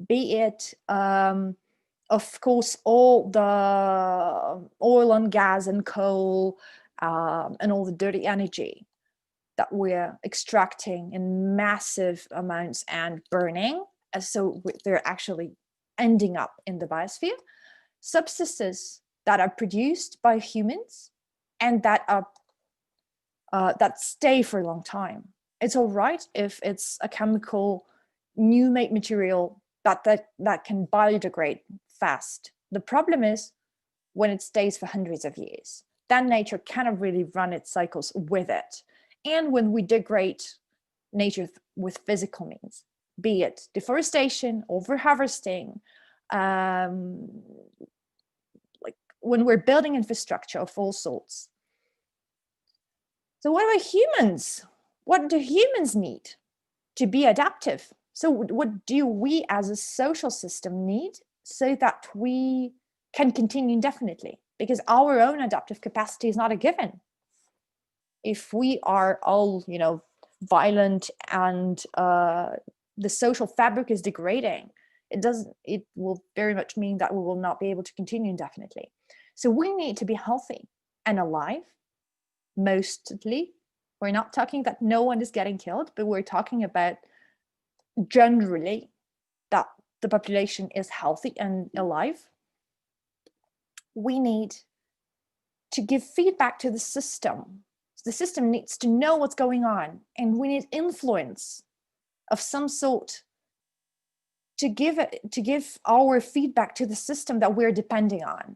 be it, of course, all the oil and gas and coal and all the dirty energy that we're extracting in massive amounts and burning. So they're actually ending up in the biosphere. Substances that are produced by humans and that are that stay for a long time. It's all right if it's a chemical new made material that can biodegrade fast. The problem is when it stays for hundreds of years. Then nature cannot really run its cycles with it. And when we degrade nature with physical means, be it deforestation, overharvesting, like when we're building infrastructure of all sorts. So what about humans? What do humans need to be adaptive? So what do we as a social system need so that we can continue indefinitely? Because our own adaptive capacity is not a given. If we are all, violent and the social fabric is degrading, it will very much mean that we will not be able to continue indefinitely. So we need to be healthy and alive, mostly. We're not talking that no one is getting killed, but we're talking about generally that the population is healthy and alive. We need to give feedback to the system. The system needs to know what's going on, and we need influence of some sort to give our feedback to the system that we're depending on.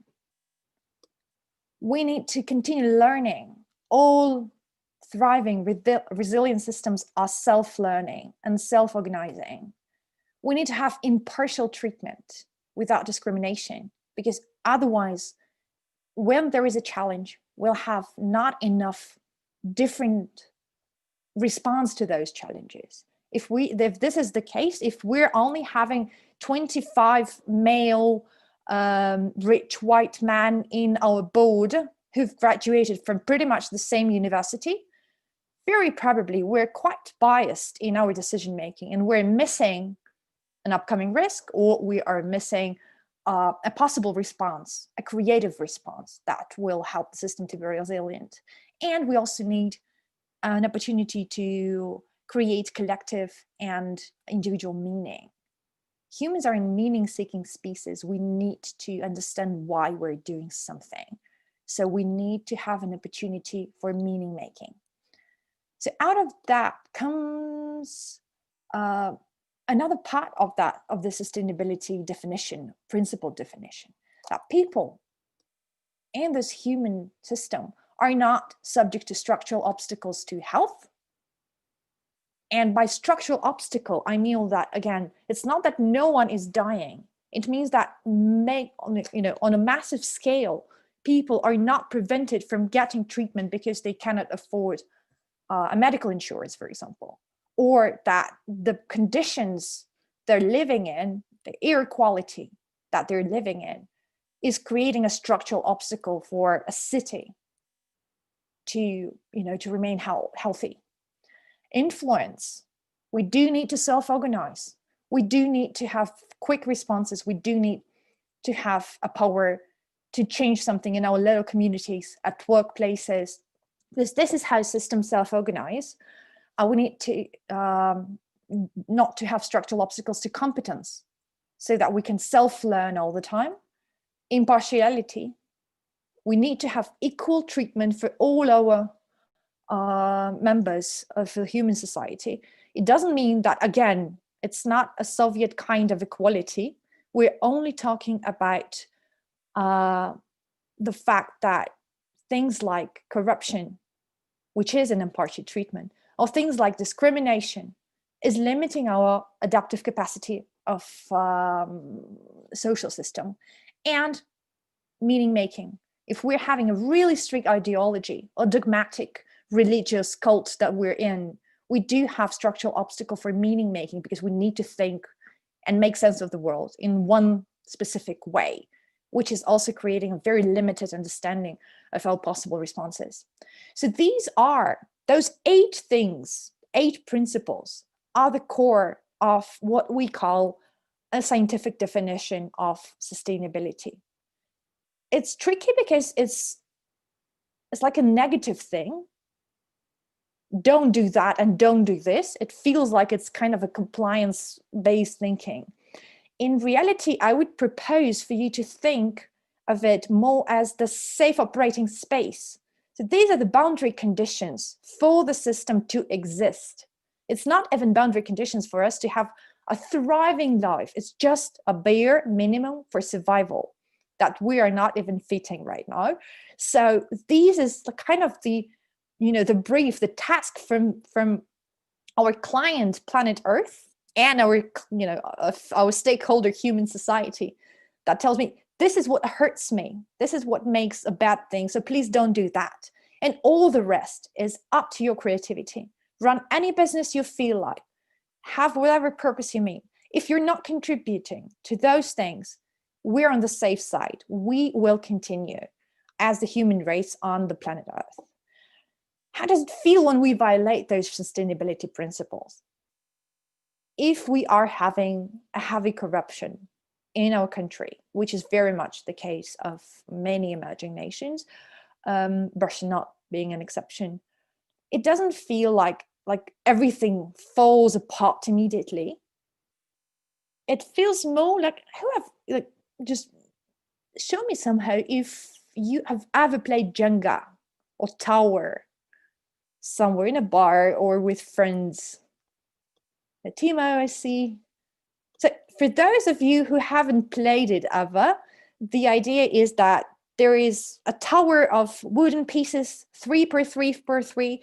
We need to continue learning. All thriving, resilient systems are self-learning and self-organizing. We need to have impartial treatment without discrimination, because otherwise, when there is a challenge, we'll have not enough different response to those challenges. If this is the case, if we're only having 25 male rich white men in our board who've graduated from pretty much the same university, very probably we're quite biased in our decision making, and we're missing an upcoming risk, or we are missing a possible response, a creative response that will help the system to be resilient. And we also need an opportunity to create collective and individual meaning. Humans are a meaning-seeking species. We need to understand why we're doing something. So we need to have an opportunity for meaning-making. So out of that comes another part of the sustainability definition, principle definition, that people and this human system are not subject to structural obstacles to health. And by structural obstacle, I mean that, again, it's not that no one is dying. It means that on a massive scale, people are not prevented from getting treatment because they cannot afford a medical insurance, for example, or that the conditions they're living in, the air quality that they're living in, is creating a structural obstacle for a city to remain healthy. Influence. We do need to self-organize. We do need to have quick responses. We do need to have a power to change something in our little communities, at workplaces. This is how systems self-organize. We need to not to have structural obstacles to competence, so that we can self-learn all the time. Impartiality. We need to have equal treatment for all our members of the human society. It doesn't mean that, again, it's not a Soviet kind of equality. We're only talking about the fact that things like corruption, which is an impartial treatment, or things like discrimination, is limiting our adaptive capacity of social system and meaning making. If we're having a really strict ideology or dogmatic religious cult that we're in, we do have structural obstacle for meaning making, because we need to think and make sense of the world in one specific way, which is also creating a very limited understanding of our possible responses. So these are those 8 things, 8 principles are the core of what we call a scientific definition of sustainability. It's tricky because it's like a negative thing. Don't do that and don't do this. It feels like it's kind of a compliance-based thinking. In reality, I would propose for you to think of it more as the safe operating space. So these are the boundary conditions for the system to exist. It's not even boundary conditions for us to have a thriving life. It's just a bare minimum for survival that we are not even fitting right now. So these is the kind of the brief, the task from our client, planet Earth, and our stakeholder, human society, that tells me, this is what hurts me. This is what makes a bad thing. So please don't do that. And all the rest is up to your creativity. Run any business you feel like. Have whatever purpose you mean. If you're not contributing to those things, we're on the safe side. We will continue as the human race on the planet Earth. How does it feel when we violate those sustainability principles? If we are having a heavy corruption in our country, which is very much the case of many emerging nations, Russia not being an exception, it doesn't feel like everything falls apart immediately. It feels more like, just show me somehow if you have ever played Jenga or Tower somewhere in a bar or with friends. Timo, I see. So for those of you who haven't played it ever, the idea is that there is a tower of wooden pieces, 3 by 3 by 3,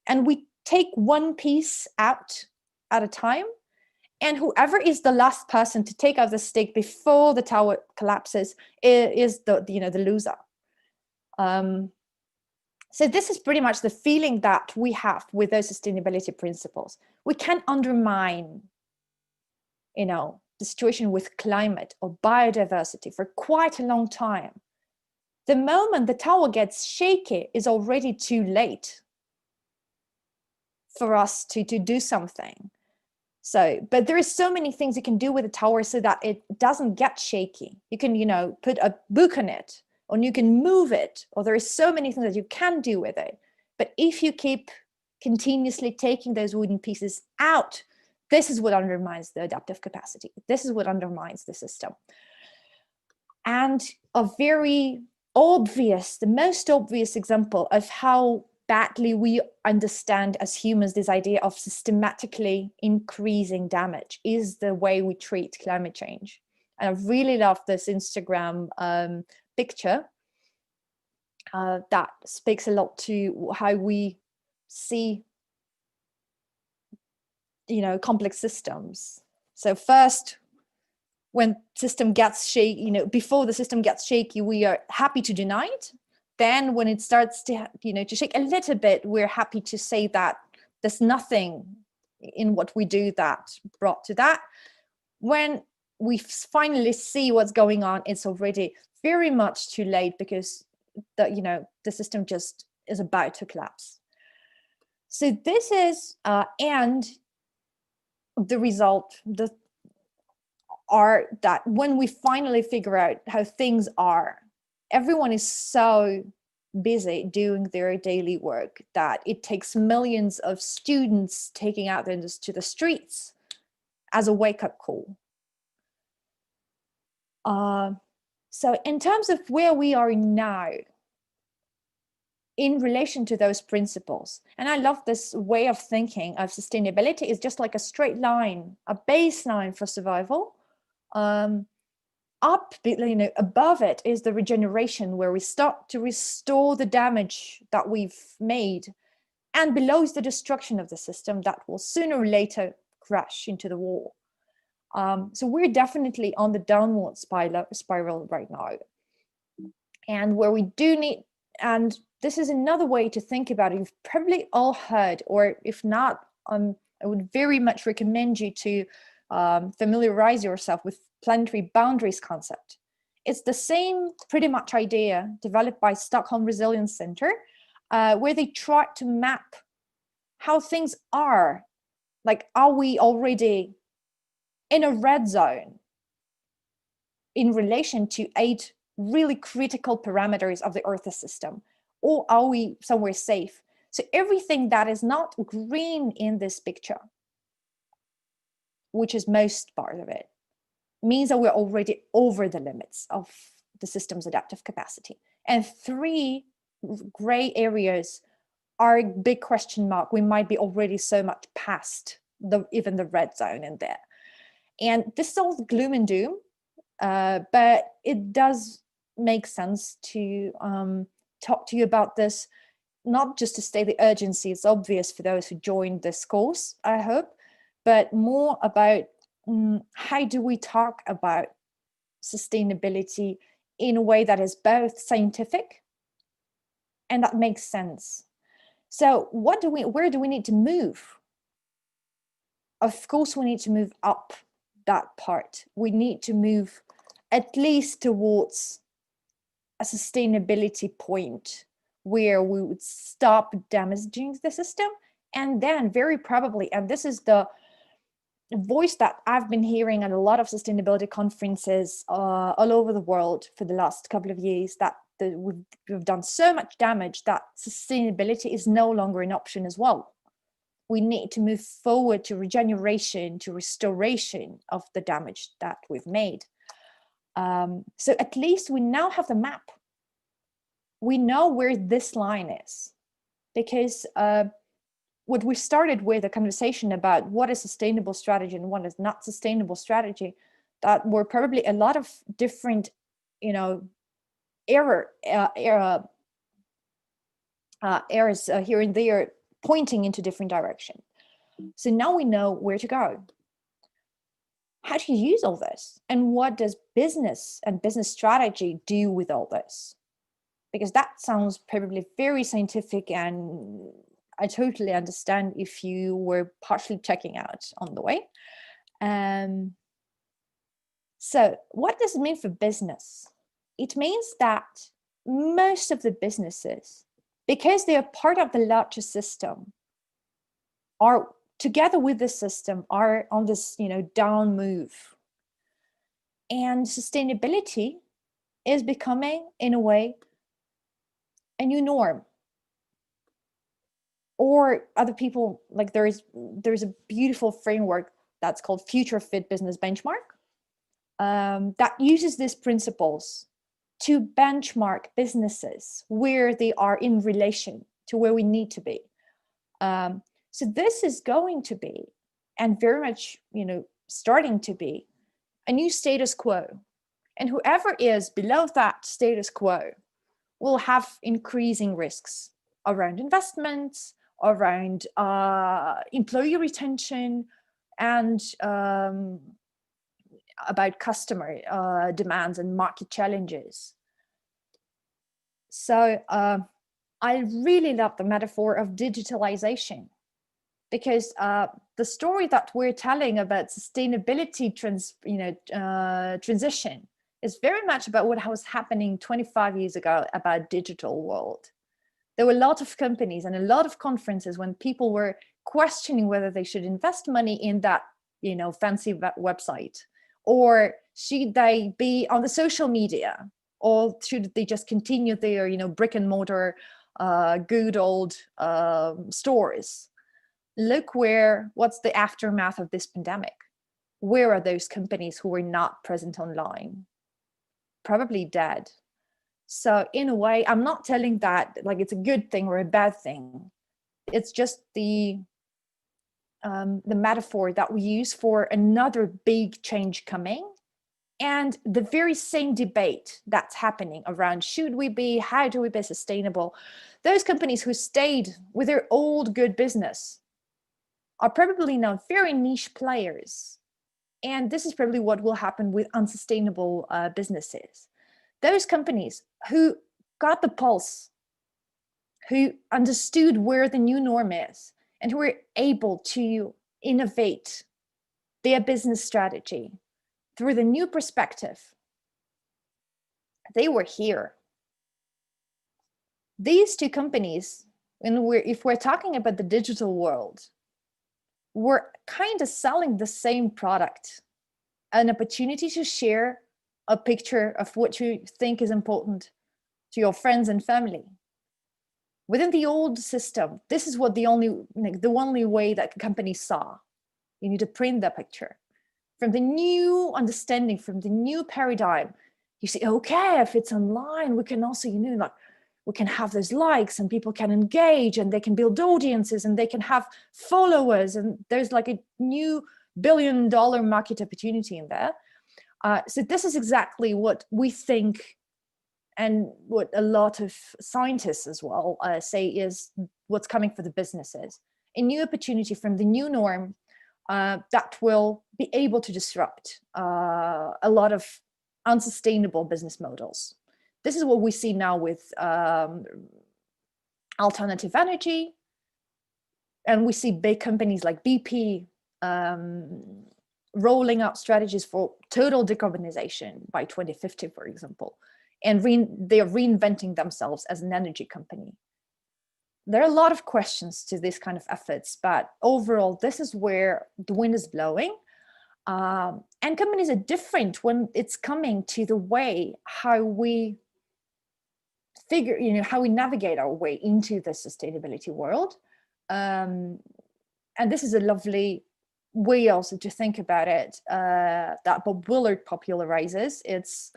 and we take one piece out at a time, and whoever is the last person to take out the stick before the tower collapses is the loser. So this is pretty much the feeling that we have with those sustainability principles. We can undermine, the situation with climate or biodiversity for quite a long time. The moment the tower gets shaky is already too late for us to do something. So, but there is so many things you can do with the tower so that it doesn't get shaky. You can, put a book on it, or you can move it, or there is so many things that you can do with it. But if you keep continuously taking those wooden pieces out, this is what undermines the adaptive capacity. This is what undermines the system. And a very obvious, the most obvious example of how badly we understand as humans this idea of systematically increasing damage is the way we treat climate change. And I really love this Instagram picture that speaks a lot to how we see complex systems. So first, when system gets shaky, before the system gets shaky, we are happy to deny it. Then when it starts to to shake a little bit, we're happy to say that there's nothing in what we do that brought to that. When we finally see what's going on, it's already very much too late, because the system just is about to collapse. So this is and the result are that when we finally figure out how things are, everyone is so busy doing their daily work that it takes millions of students taking out to the streets as a wake-up call. So in terms of where we are now in relation to those principles, and I love this way of thinking of sustainability, is just like a straight line, a baseline for survival. Up, above it is the regeneration, where we start to restore the damage that we've made, and below is the destruction of the system that will sooner or later crash into the wall. So we're definitely on the downward spiral right now. And where we do need, and this is another way to think about it, you've probably all heard, or if not, I would very much recommend you to familiarize yourself with planetary boundaries concept. It's the same pretty much idea developed by Stockholm Resilience Center, where they try to map how things are. Like, are we already in a red zone in relation to 8 really critical parameters of the Earth system? Or are we somewhere safe? So everything that is not green in this picture, which is most part of it, means that we're already over the limits of the system's adaptive capacity. And 3 gray areas are a big question mark. We might be already so much past even the red zone in there. And this is all gloom and doom, but it does make sense to talk to you about this, not just to state the urgency, it's obvious for those who joined this course, I hope, but more about how do we talk about sustainability in a way that is both scientific and that makes sense. So where do we need to move? Of course, we need to move up that part. We need to move at least towards a sustainability point where we would stop damaging the system. And then very probably, and this is the voice that I've been hearing at a lot of sustainability conferences all over the world for the last couple of years, that we've done so much damage that sustainability is no longer an option as well. We need to move forward to regeneration, to restoration of the damage that we've made. So at least we now have the map. We know where this line is, because what we started with a conversation about what is sustainable strategy and what is not sustainable strategy, that were probably a lot of different, errors here and there, pointing into different directions. So now we know where to go. How do you use all this? And what does business and business strategy do with all this? Because that sounds probably very scientific, and I totally understand if you were partially checking out on the way. So what does it mean for business? It means that most of the businesses, because they are part of the larger system, are together with the system, are on this down move. And sustainability is becoming, in a way, a new norm. Or other people, like there's a beautiful framework that's called Future Fit Business Benchmark that uses these principles to benchmark businesses where they are in relation to where we need to be. So this is going to be, and very much, starting to be, a new status quo. And whoever is below that status quo will have increasing risks around investments, around employee retention, and about customer demands and market challenges. So I really love the metaphor of digitalization, because the story that we're telling about sustainability transition is very much about what was happening 25 years ago about digital world. There were a lot of companies and a lot of conferences when people were questioning whether they should invest money in that, fancy website, or should they be on the social media, or should they just continue their, brick and mortar, good old stores? Look what's the aftermath of this pandemic? Where are those companies who were not present online? Probably dead. So in a way, I'm not telling that like it's a good thing or a bad thing. It's just the metaphor that we use for another big change coming, And the very same debate that's happening around should we be, how do we be sustainable, those companies who stayed with their old good business are probably now very niche players. And this is probably what will happen with unsustainable businesses. Those companies who got the pulse, who understood where the new norm is, and who were able to innovate their business strategy through the new perspective, they were here. These two companies, and if we're talking about the digital world, were kind of selling the same product, an opportunity to share a picture of what you think is important to your friends and family. Within the old system, this is what the only way that companies saw. You need to print that picture. From the new understanding, from the new paradigm, you see, okay, if it's online, we can also, we can have those likes and people can engage and they can build audiences and they can have followers, and there's like a new billion-dollar market opportunity in there. So this is exactly what we think, and what a lot of scientists as well say is what's coming for the businesses. A new opportunity from the new norm that will be able to disrupt a lot of unsustainable business models. This is what we see now with alternative energy. And we see big companies like BP rolling out strategies for total decarbonization by 2050, for example. And they're reinventing themselves as an energy company. There are a lot of questions to these kind of efforts, but overall, this is where the wind is blowing. And companies are different when it's coming to the way how we figure, how we navigate our way into the sustainability world. And this is a lovely way also to think about it that Bob Willard popularizes. It's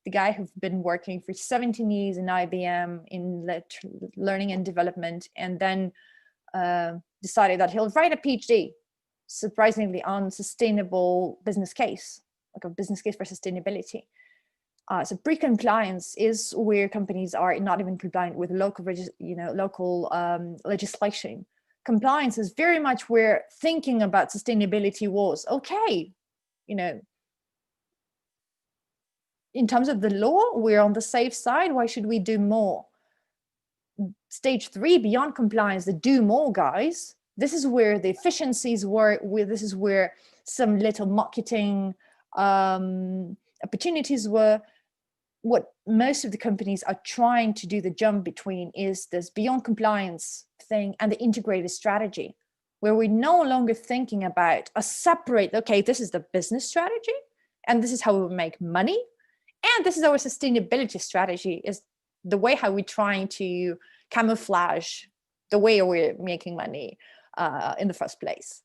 the guy who's been working for 17 years in IBM in learning and development, and then decided that he'll write a PhD, surprisingly, on sustainable business case, like a business case for sustainability. So pre-compliance is where companies are not even compliant with local, legislation. Compliance is very much where thinking about sustainability was, okay, in terms of the law, we're on the safe side. Why should we do more? Stage 3, beyond compliance, the do more guys. This is where the efficiencies were. This is where some little marketing opportunities were. What most of the companies are trying to do the jump between is this beyond compliance thing and the integrated strategy, where we're no longer thinking about a separate, okay, this is the business strategy, and this is how we will make money. And this is our sustainability strategy, is the way how we're trying to camouflage the way we're making money in the first place.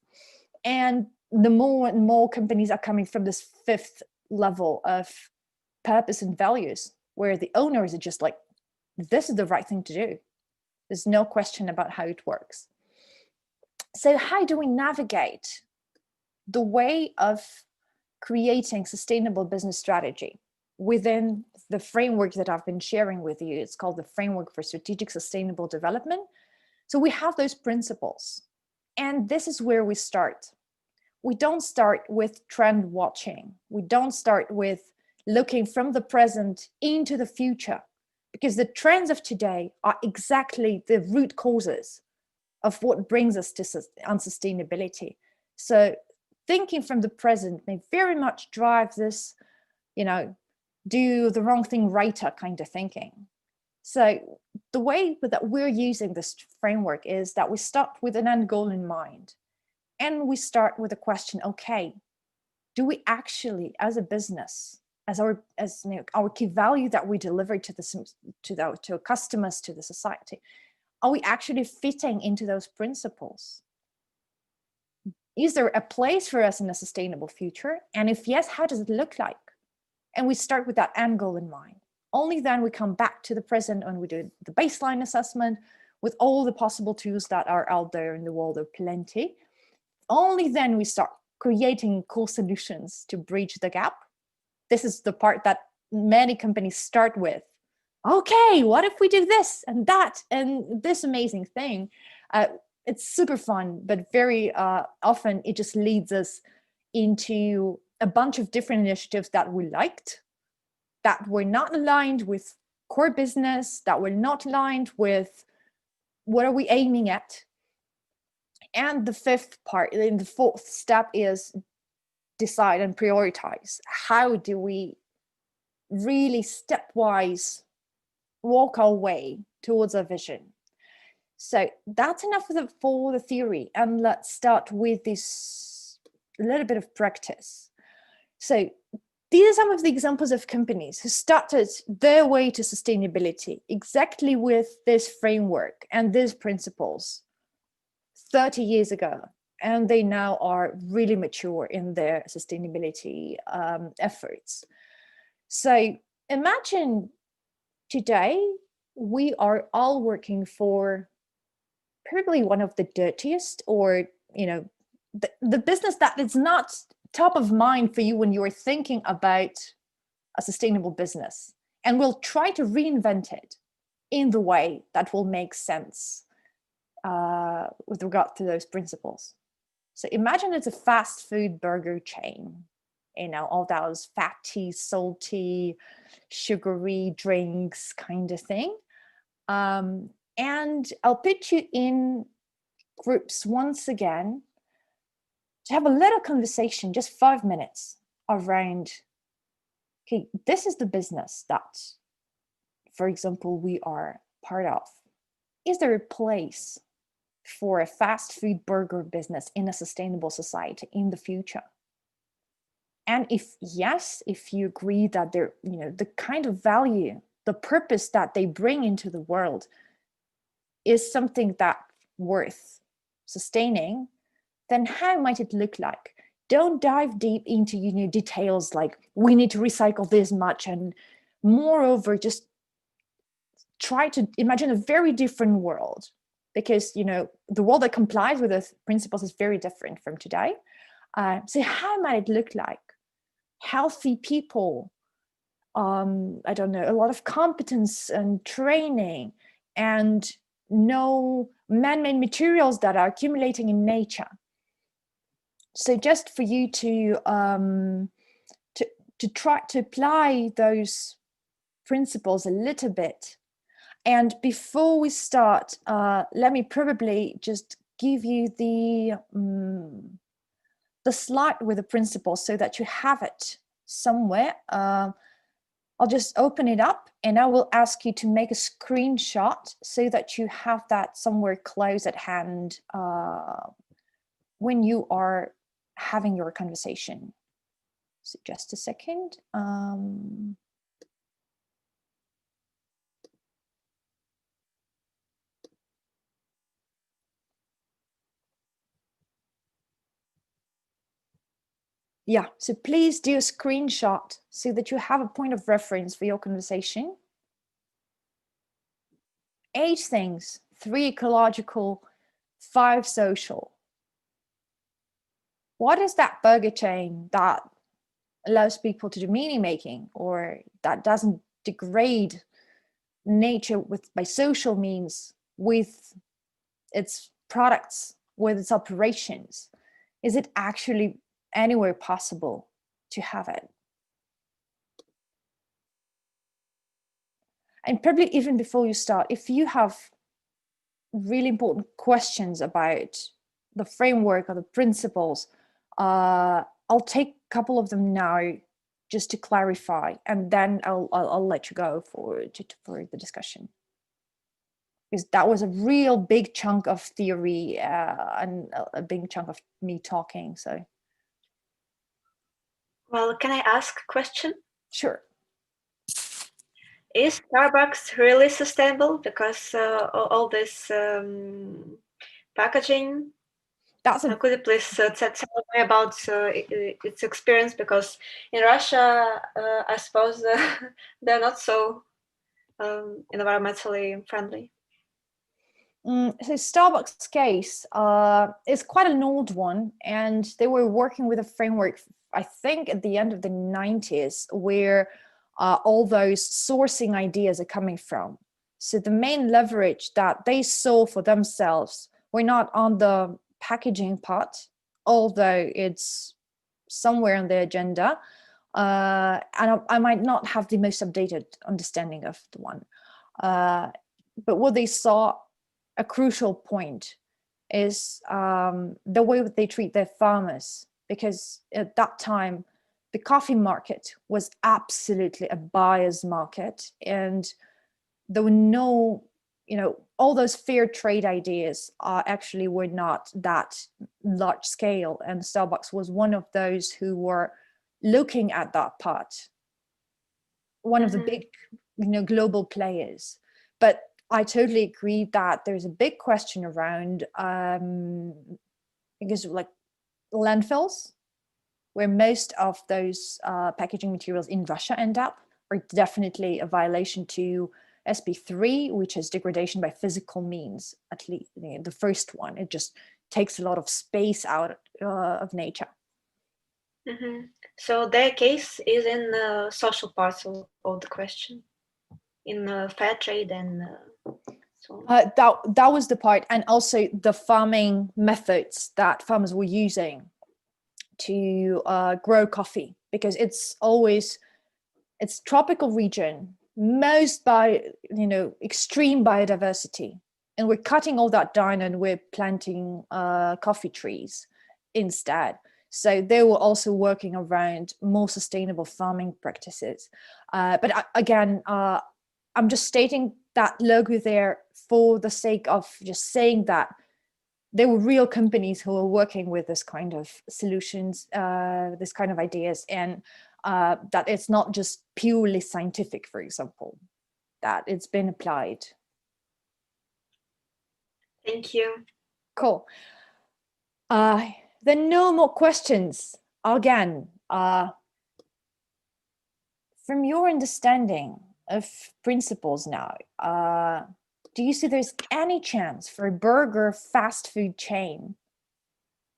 And the more and more companies are coming from this 5th level of purpose and values, where the owners are just like, this is the right thing to do. There's no question about how it works. So how do we navigate the way of creating sustainable business strategy within the framework that I've been sharing with you? It's called the Framework for Strategic Sustainable Development. So we have those principles, and this is where we start. We don't start with trend watching. We don't start with looking from the present into the future, because the trends of today are exactly the root causes of what brings us to unsustainability. So thinking from the present may very much drive this, do the wrong thing righter kind of thinking. So the way that we're using this framework is that we start with an end goal in mind. And we start with a question, okay, do we actually, as a business, as our key value that we deliver to our customers, to the society, are we actually fitting into those principles? Is there a place for us in a sustainable future? And if yes, how does it look like? And we start with that end goal in mind. Only then we come back to the present and we do the baseline assessment with all the possible tools that are out there in the world, of plenty. Only then we start creating cool solutions to bridge the gap. this is the part that many companies start with. Okay, what if we do this and that and this amazing thing? It's super fun, but very often it just leads us into a bunch of different initiatives that we liked, that were not aligned with core business, that were not aligned with what are we aiming at. And the fifth part, in the fourth step, is decide and prioritize. How do we really stepwise walk our way towards our vision? So that's enough for the theory, and let's start with this a little bit of practice. So these are some of the examples of companies who started their way to sustainability exactly with this framework and these principles 30 years ago, and they now are really mature in their sustainability efforts. So imagine today we are all working for probably one of the dirtiest, or the business that is not top of mind for you when you're thinking about a sustainable business, and we'll try to reinvent it in the way that will make sense with regard to those principles. So imagine it's a fast food burger chain, all those fatty, salty, sugary drinks kind of thing. And I'll put you in groups once again to have a little conversation, just 5 minutes, around, okay, this is the business that, for example, we are part of. Is there a place for a fast food burger business in a sustainable society in the future? And if yes, if you agree that they're, the kind of value, the purpose that they bring into the world is something that's worth sustaining, then how might it look like? Don't dive deep into details like we need to recycle this much, and moreover, just try to imagine a very different world, because the world that complies with the principles is very different from today. So how might it look like? Healthy people, I don't know, a lot of competence and training, and no man-made materials that are accumulating in nature. So just for you to try to apply those principles a little bit. And before we start, let me probably just give you the slide with the principles so that you have it somewhere. I'll just open it up, and I will ask you to make a screenshot so that you have that somewhere close at hand when you are having your conversation. So just a second. Yeah, so please do a screenshot so that you have a point of reference for your conversation. 8 things, 3 ecological, 5 social. What is that burger chain that allows people to do meaning making, or that doesn't degrade nature by social means with its products, with its operations? Is it actually anywhere possible to have it? And probably even before you start, if you have really important questions about the framework or the principles, I'll take a couple of them now just to clarify, and then I'll let you go for the discussion, because that was a real big chunk of theory and a big chunk of me talking. So, well, can I ask a question? Sure. Is Starbucks really sustainable? Because all this packaging. Could you please tell me about its experience? Because in Russia, I suppose they're not so environmentally friendly. So Starbucks case is quite an old one, and they were working with a framework, I think, at the end of the 90s, where all those sourcing ideas are coming from. So the main leverage that they saw for themselves were not on the packaging part, although it's somewhere on the agenda. And I might not have the most updated understanding of the one. But what they saw, a crucial point, is the way that they treat their farmers, because at that time the coffee market was absolutely a buyer's market, and there were no, all those fair trade ideas actually were not that large scale, and Starbucks was one of those who were looking at that part, one of the big global players. But I totally agree that there's a big question around because like landfills, where most of those packaging materials in Russia end up, are definitely a violation to SP3, which is degradation by physical means. At least the first one, it just takes a lot of space out of nature. So their case is in the social parts of the question, in fair trade and so on. That was the part, and also the farming methods that farmers were using to grow coffee, because it's tropical region, most by extreme biodiversity, and we're cutting all that down and we're planting coffee trees instead. So they were also working around more sustainable farming practices. But again, I'm just stating that logo there for the sake of just saying that there were real companies who were working with this kind of solutions, this kind of ideas, and that it's not just purely scientific, for example, that it's been applied. Thank you. Cool. Then no more questions. Again, from your understanding of principles now, do you see there's any chance for a burger fast food chain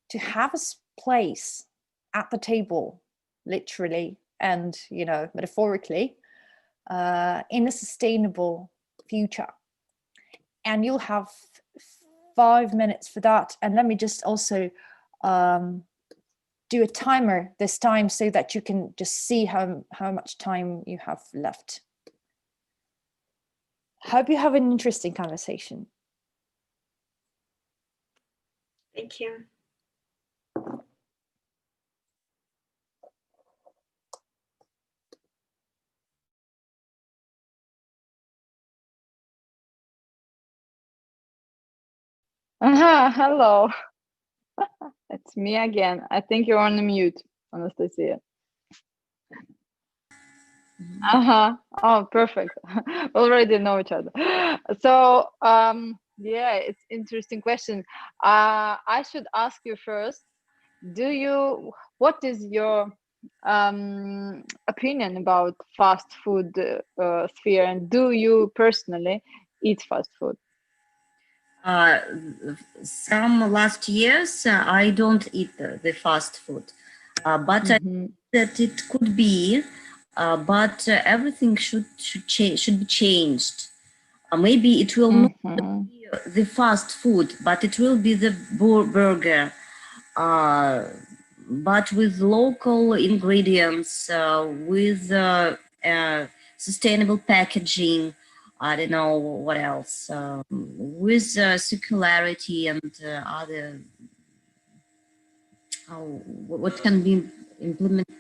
to have a place at the table, literally and metaphorically, in a sustainable future? And you'll have 5 minutes for that. And let me just also do a timer this time so that you can just see how much time you have left. Hope you have an interesting conversation. Thank you. Hello. It's me again. I think you're on mute, Anastasia. Oh, perfect. Already know each other. So, yeah, it's interesting question. I should ask you first, what is your opinion about fast food sphere, and do you personally eat fast food? Some last years, I don't eat the fast food, but I think that it could be, but everything should be changed. Maybe it will not be the fast food, but it will be the burger, but with local ingredients, with sustainable packaging. I don't know what else, with circularity and other, what can be implemented.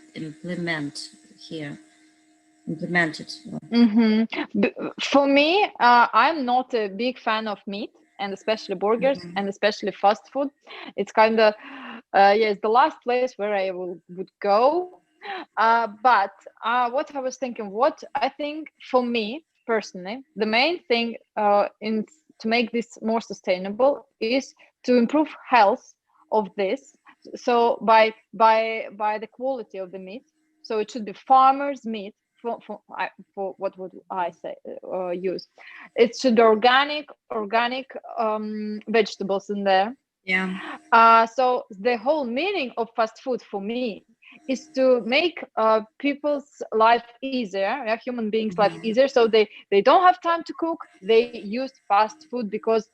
For me, I'm not a big fan of meat, and especially burgers, and especially fast food. It's kind of it's the last place where I would go. But what I was thinking, what I think for me personally, the main thing to make this more sustainable is to improve health of this. So by the quality of the meat. So it should be farmers' meat for what would I say use? It should be organic vegetables in there. Yeah. So the whole meaning of fast food for me is to make people's life easier, human beings' life easier. So they don't have time to cook. They use fast food because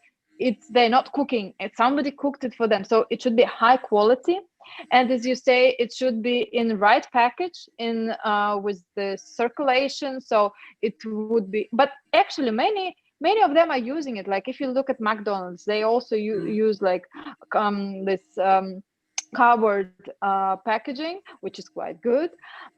they're not cooking. Somebody cooked it for them. So it should be high quality, and as you say, it should be in the right package, in with the circulation. So it would be. But actually, many of them are using it. Like if you look at McDonald's, they also use like this cardboard packaging, which is quite good.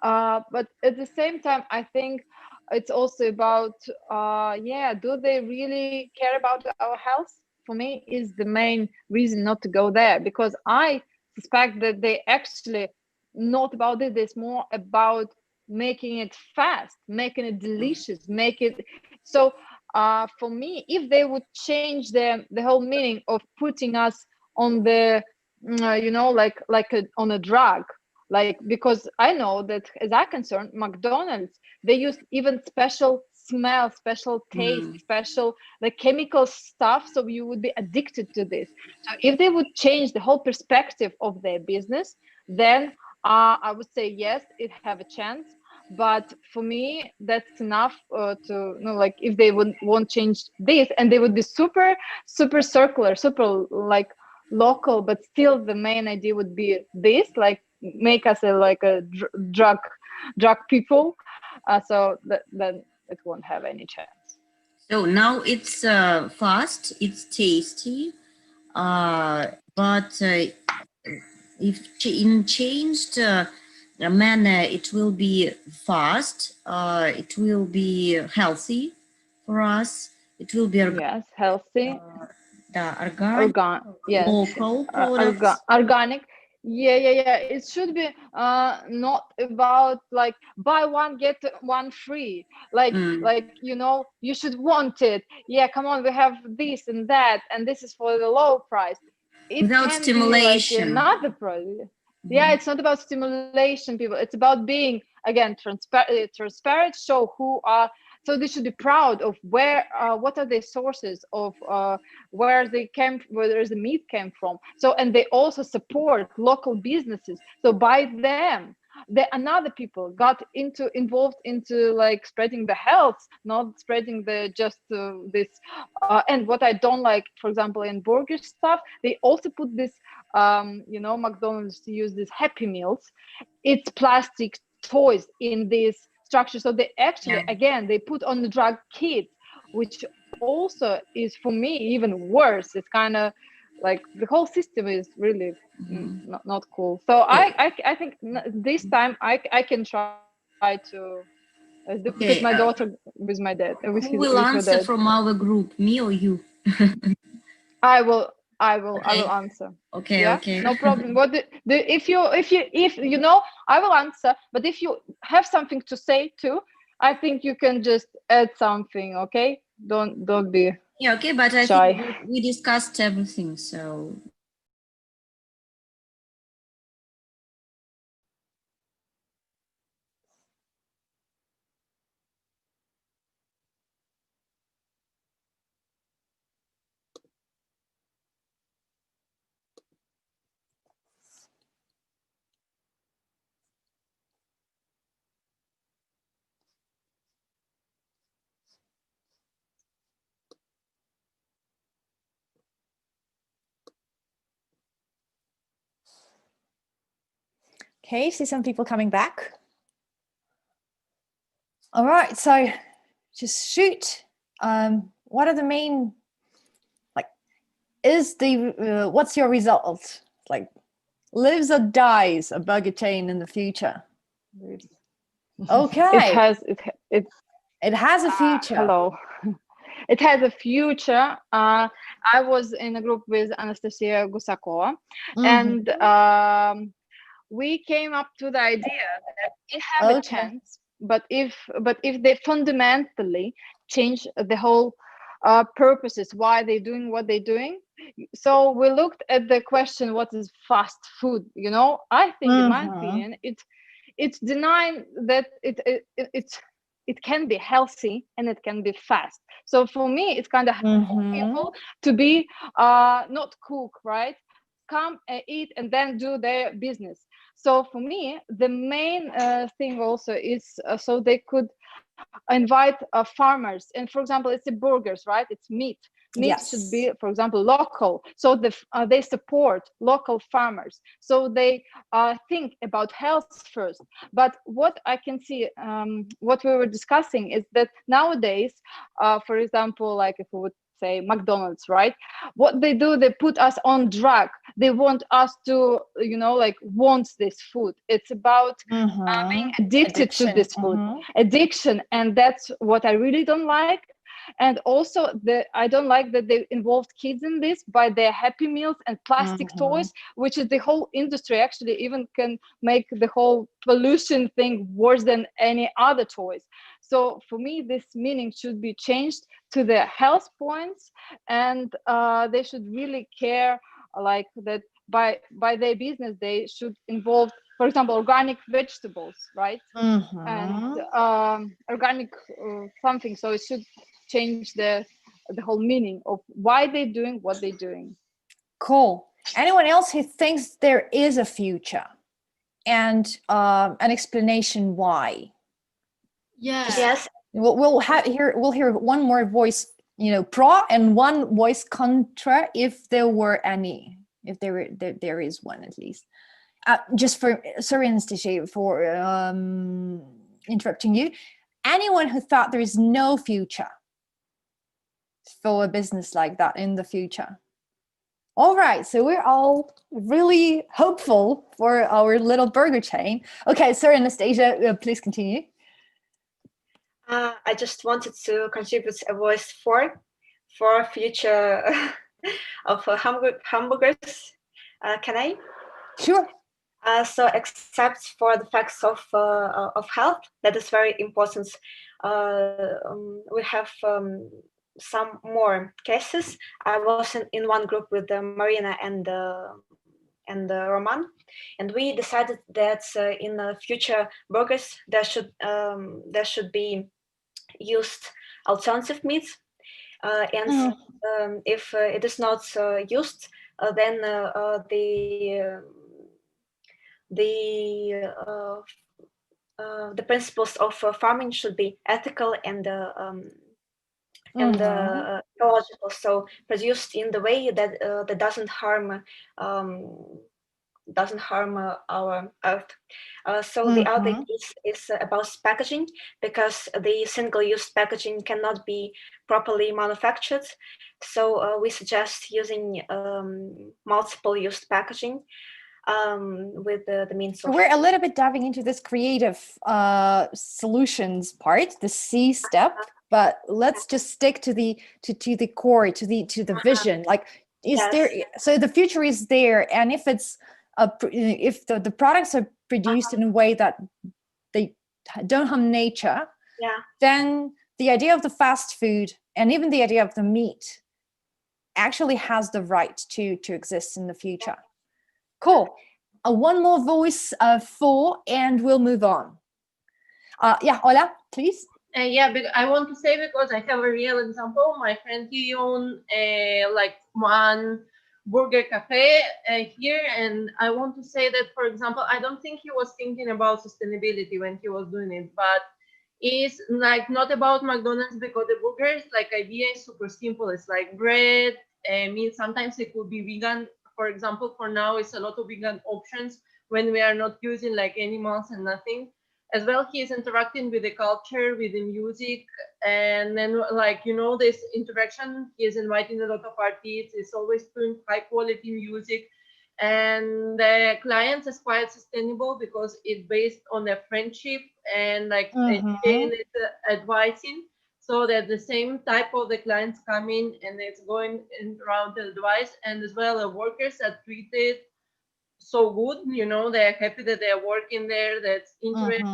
But at the same time, I think it's also about do they really care about our health? For me, is the main reason not to go there, because I suspect that they actually not about it. It's more about making it fast, making it delicious, make it so. For me, if they would change the whole meaning of putting us on the on a drug, like, because I know that as I'm concerned, McDonald's, they use even special smell, special taste, special like chemical stuff, so you would be addicted to this. So if they would change the whole perspective of their business, then I would say yes, it have a chance. But for me, that's enough to like if they won't change this, and they would be super circular, super like local, but still the main idea would be this, like make us a drug people. So then it won't have any chance. So now it's fast, it's tasty, but if in changed manner, it will be fast, it will be healthy for us, it will be yes, healthy, the organic, yes, local products. organic. Yeah, it should be not about like buy one get one free, like you should want it. Yeah, come on, we have this and that, and this is for the low price. It Without can stimulation. be like another product. Yeah, it's not about stimulation, people. It's about being again transparent, show who are. So they should be proud of where what are the sources of where the meat came from. So, and they also support local businesses. So by them, another people got involved into like spreading the health, not spreading the just this. And what I don't like, for example, in burger stuff, they also put this, McDonald's to use these Happy Meals. It's plastic toys in this structure. So they actually, again, they put on the drug kids, which also is for me even worse. It's kind of like the whole system is really not cool. So I think this time I can try to because my daughter with my dad. Who will answer from our group, me or you? I will answer. Okay, yeah? okay. No problem. What if you know, I will answer. But if you have something to say too, I think you can just add something. Okay, don't be okay. But I shy. think we discussed everything, so. Okay, see some people coming back. All right, so just shoot. What are the main, like, what's your result? Like, lives or dies a burger chain in the future? Okay. It has a future. Hello. It has a future. I was in a group with Anastasia Gusakova, and we came up to the idea that it have a chance, but if they fundamentally change the whole purposes, why they're doing what they're doing. So we looked at the question, what is fast food? I think, in my opinion, it's denying that it can be healthy and it can be fast. So for me, it's kind of people to be not cook, right? Come eat and then do their business. So for me, the main thing also is so they could invite farmers. And for example, it's the burgers, right? It's meat. Meat should be, for example, local. So they support local farmers. So they think about health first. But what I can see, what we were discussing is that nowadays, for example, like if we would say McDonald's, right? What they do, they put us on drug. They want us to, like want this food. It's about being addicted to this food, addiction. And that's what I really don't like. And also I don't like that they involved kids in this by their Happy Meals and plastic toys, which is the whole industry actually even can make the whole pollution thing worse than any other toys. So for me, this meaning should be changed to the health points, and they should really care like that by their business. They should involve, for example, organic vegetables, right? And organic something. So it should change the whole meaning of why they're doing what they're doing. Cool. Anyone else who thinks there is a future and an explanation why? Yes. We'll hear one more voice, pro, and one voice contra, if there were any, if there is one at least. Just for, sorry, Anastasia, for interrupting you. Anyone who thought there is no future for a business like that in the future? All right, so we're all really hopeful for our little burger chain. Okay, sorry, Anastasia, please continue. I just wanted to contribute a voice for future of hamburgers. Can I? Sure. So, except for the facts of health, that is very important. We have some more cases. I was in one group with Marina and Roman, and we decided that in the future burgers there should be used alternative meats, and if it is not used, then the principles of farming should be ethical and ecological. So produced in the way that that doesn't harm our earth. So the other is about packaging, because the single-use packaging cannot be properly manufactured. So we suggest using multiple-use packaging with the means of... We're a little bit diving into this creative solutions part, the C step, but let's just stick to the core, to the vision. Like, is there? So the future is there, and if it's if the products are produced in a way that they don't harm nature, then the idea of the fast food and even the idea of the meat actually has the right to exist in the future. Cool. One more voice for, and we'll move on. Ola, please. But I want to say, because I have a real example. My friend, he owned like one burger cafe here, and I want to say that, for example, I don't think he was thinking about sustainability when he was doing it, but it's like not about McDonald's, because the burgers, like, idea is super simple. It's like bread, meat. Sometimes it could be vegan. For example, for now, it's a lot of vegan options when we are not using like animals and nothing. As well, he is interacting with the culture, with the music, and then, like, this interaction, he is inviting a lot of artists. He's always doing high quality music, and the clients is quite sustainable because it's based on a friendship and like advising, so that the same type of the clients come in and it's going around the advice, and as well the workers are treated so good, they're happy that they're working there, that's interesting.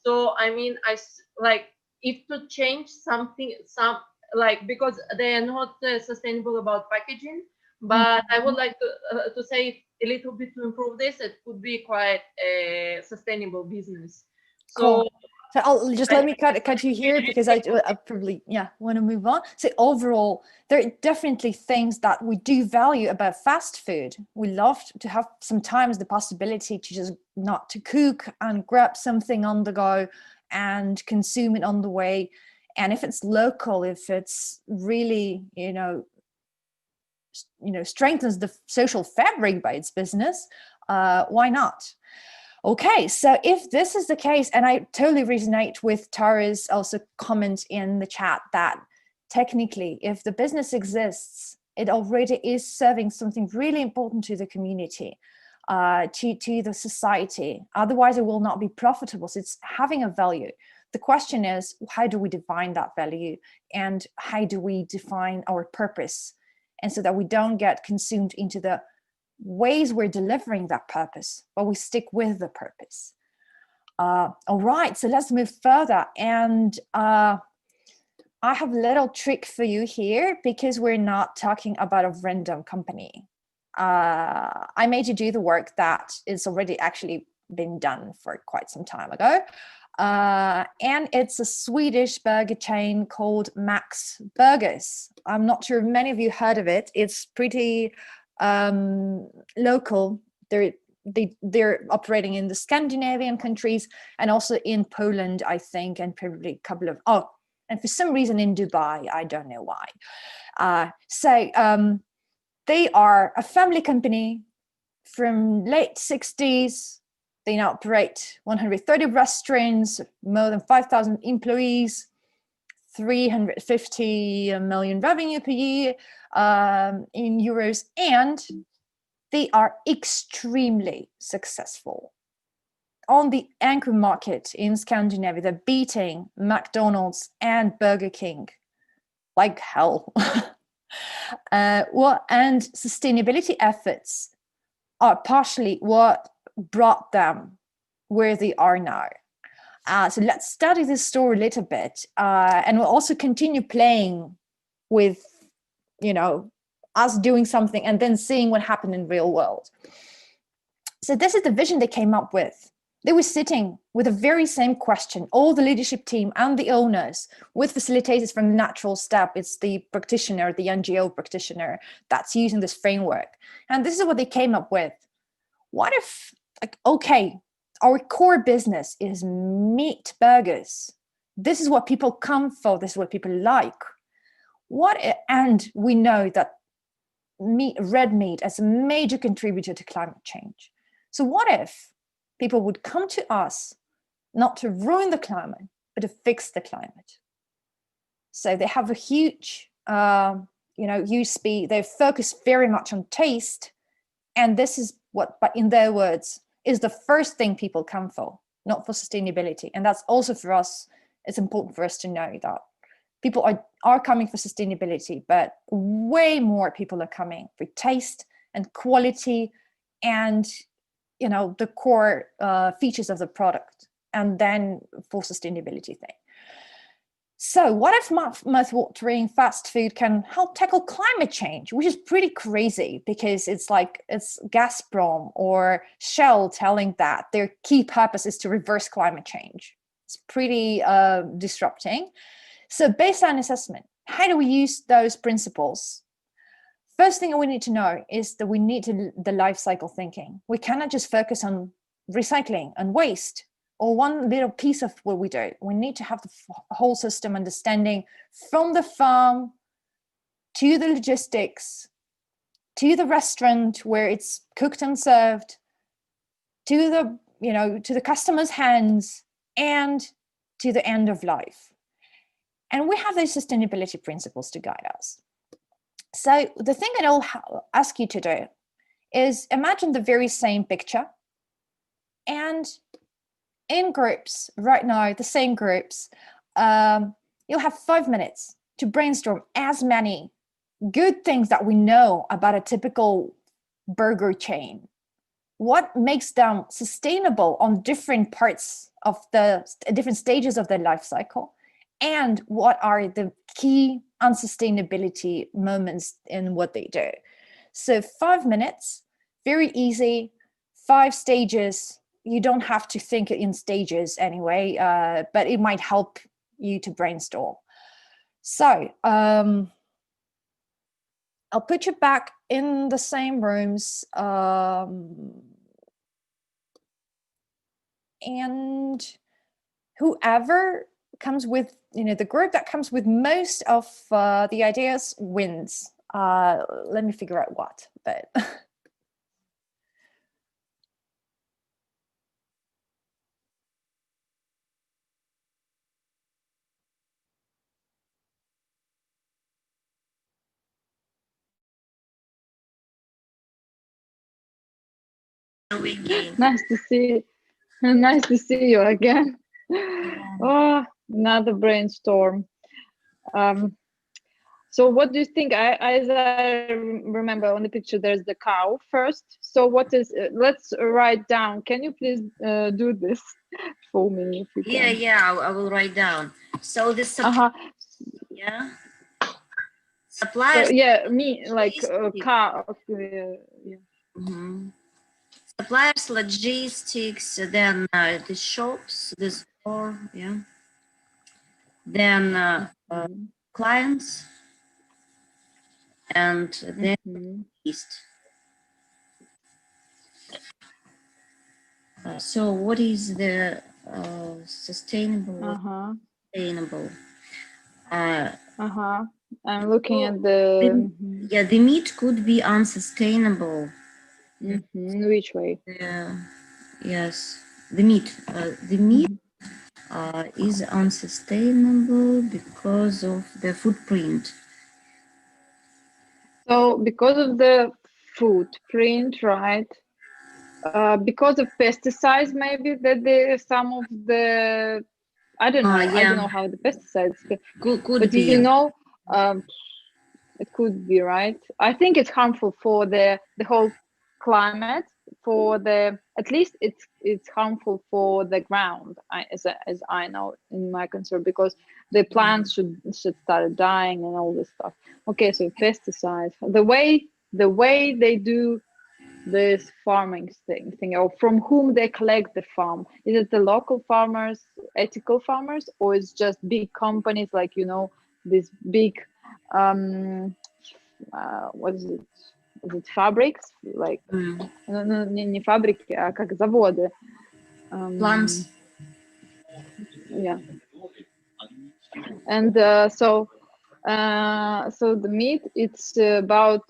So I mean, I like, if to change something, because they are not sustainable about packaging, But I would like to say a little bit to improve this. It would be quite a sustainable business. Cool. So I'll just let me cut you here because I probably want to move on. So overall, there are definitely things that we do value about fast food. We love to have sometimes the possibility to just not to cook and grab something on the go and consume it on the way. And if it's local, if it's really, strengthens the social fabric by its business, why not? Okay, so if this is the case, and I totally resonate with Tara's also comment in the chat that technically, if the business exists, it already is serving something really important to the community, to the society. Otherwise, it will not be profitable. So it's having a value. The question is, how do we define that value? And how do we define our purpose? And so that we don't get consumed into the ways we're delivering that purpose, but we stick with the purpose. All right, so let's move further. And I have a little trick for you here because we're not talking about a random company. I made you do the work that is already actually been done for quite some time ago. And it's a Swedish burger chain called Max Burgers. I'm not sure if many of you heard of it. It's pretty local. They're operating in the Scandinavian countries and also in Poland, I think, and probably a couple of and for some reason in Dubai. I don't know why. So they are a family company from late 60s. They now operate 130 restaurants, more than 5,000 employees, 350 million revenue per year in euros, and they are extremely successful. On the anchor market in Scandinavia, they're beating McDonald's and Burger King like hell. And sustainability efforts are partially what brought them where they are now. So let's study this story a little bit, and we'll also continue playing with, us doing something and then seeing what happened in real world. So this is the vision they came up with. They were sitting with the very same question, all the leadership team and the owners, with facilitators from the natural step. It's the practitioner, the NGO practitioner that's using this framework. And this is what they came up with. What if, okay, our core business is meat burgers. This is what people come for. This is what people like. And we know that red meat is a major contributor to climate change. So what if people would come to us not to ruin the climate, but to fix the climate? So they have a huge, USP. They focus very much on taste. And this is what, but in their words, is the first thing people come for, not for sustainability. And that's also for us, it's important for us to know that people are coming for sustainability, but way more people are coming for taste and quality and, the core features of the product, and then for sustainability thing. So what if mouth-watering fast food can help tackle climate change, which is pretty crazy because it's Gazprom or Shell telling that their key purpose is to reverse climate change. It's pretty disrupting. So baseline assessment, how do we use those principles? First thing we need to know is that we need the life cycle thinking. We cannot just focus on recycling and waste or one little piece of what we do. We need to have the whole system understanding from the farm to the logistics, to the restaurant where it's cooked and served, to the customer's hands, and to the end of life. And we have those sustainability principles to guide us. So the thing that I'll ask you to do is imagine the very same picture, and in groups right now, the same groups, you'll have 5 minutes to brainstorm as many good things that we know about a typical burger chain. What makes them sustainable on different parts of the different stages of their life cycle? And what are the key unsustainability moments in what they do? So 5 minutes, very easy, 5 stages. You don't have to think in stages anyway, but it might help you to brainstorm. So I'll put you back in the same rooms. And whoever comes with, the group that comes with most of the ideas wins. Let me figure out what, but Nice to see. Nice to see you again. Oh, another brainstorm. So what do you think? As I remember on the picture, there's the cow first. So what is? Let's write down. Can you please do this for me if you can? Yeah. I will write down. So this. Yeah. Suppliers. So, yeah, me like cow. Yeah. Mm-hmm. Suppliers, logistics, then the shops, the store, yeah. Then clients, and then east. So what is the sustainable? Sustainable. I'm looking at the. Yeah, the meat could be unsustainable. Which way? Yeah. Yes, the meat. The meat is unsustainable because of the footprint. So because of the footprint, right? Because of pesticides, maybe that some of the I don't know. I don't know how the pesticides could but be. You know, it could be, right? I think it's harmful for the whole climate. For the at least it's harmful for the ground. As I know in my concern, because the plants should start dying and all this stuff. Okay, so pesticides. The way they do this farming thing, or from whom they collect the farm. Is it the local farmers, ethical farmers, or is just big companies like these big what is it? Is it fabrics? Like no, не фабрики, а как заводы. Plants. Yeah. And so the meat, it's about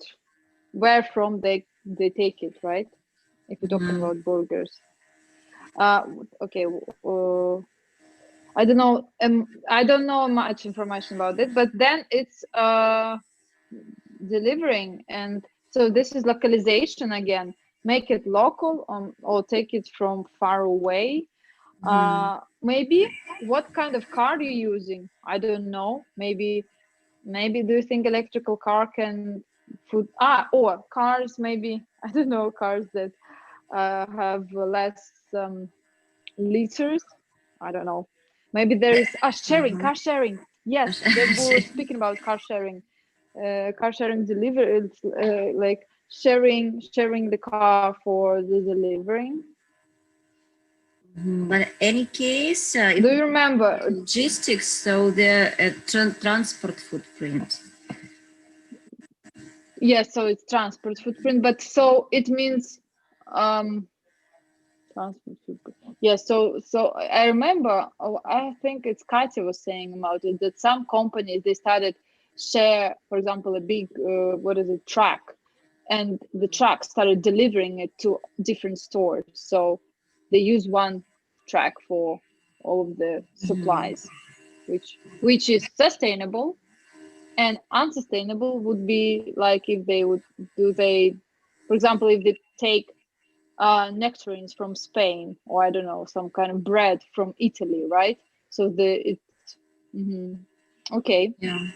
where from they take it, right? If you're talking about burgers. Okay. I don't know. I don't know much information about it, but then it's delivering, and so this is localization again. Make it local, or take it from far away. Maybe what kind of car are you using? I don't know. Maybe do you think electrical car can or cars? Maybe I don't know, cars that have less liters. I don't know. Maybe there is car sharing. Yes, we were speaking about car sharing. Car sharing delivery, like sharing the car for the delivering. But any case, do you remember logistics? So the transport footprint. Yes, so it's transport footprint, but so it means transport footprint. Yeah, so I remember, I think it's Katya was saying about it, that some companies, they started share, for example, a big truck, and the truck started delivering it to different stores. So they use one truck for all of the supplies, which is sustainable. And unsustainable would be like if they would for example, if they take nectarines from Spain, or I don't know, some kind of bread from Italy, right? So okay. Yeah.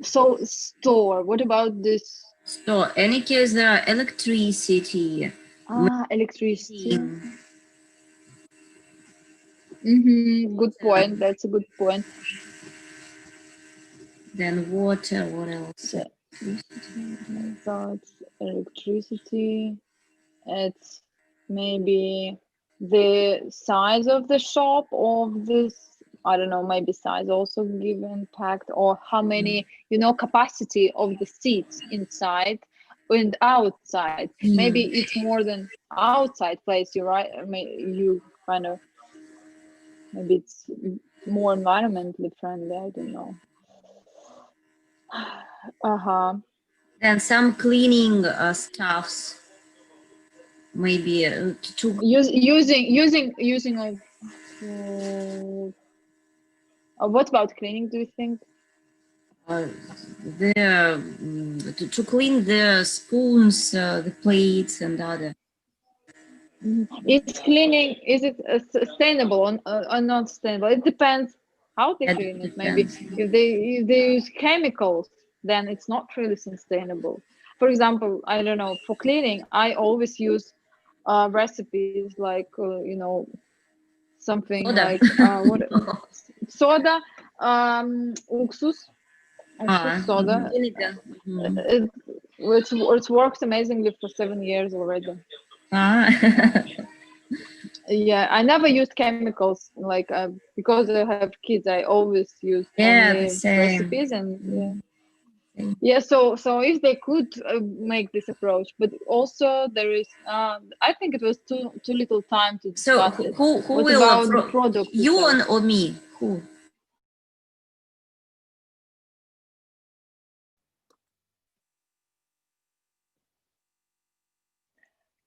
So store. What about this? So any case, there are electricity. Electricity. Good point. That's a good point. Then water. What else? So it's electricity. It's maybe the size of the shop of this. I don't know. Maybe size also give impact, or how many, capacity of the seats inside and outside. Maybe it's more than outside place. You're right. I mean, you kind of, maybe it's more environmentally friendly. I don't know. And some cleaning stuffs, maybe to using of. What about cleaning? Do you think? To clean the spoons, the plates, and other. It's cleaning. Is it sustainable or not sustainable? It depends how they clean it. Maybe if they use chemicals, then it's not really sustainable. For example, I don't know. For cleaning, I always use recipes like something Soda. like what soda, уксус, soda. Vinegar. It works amazingly for 7 years already. Yeah, I never used chemicals like because I have kids. I always use only recipes and yeah. So if they could make this approach, but also there is I think it was too little time to discuss it. Who what will about the product? You or me? Who?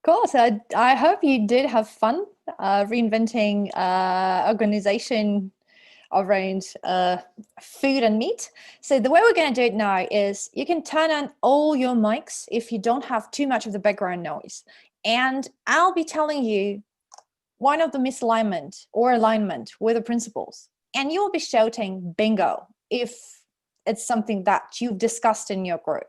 Cool. So I hope you did have fun reinventing organization around food and meat. So the way we're going to do it now is you can turn on all your mics if you don't have too much of the background noise. And I'll be telling you one of the misalignment or alignment with the principles. And you'll be shouting bingo if it's something that you've discussed in your group.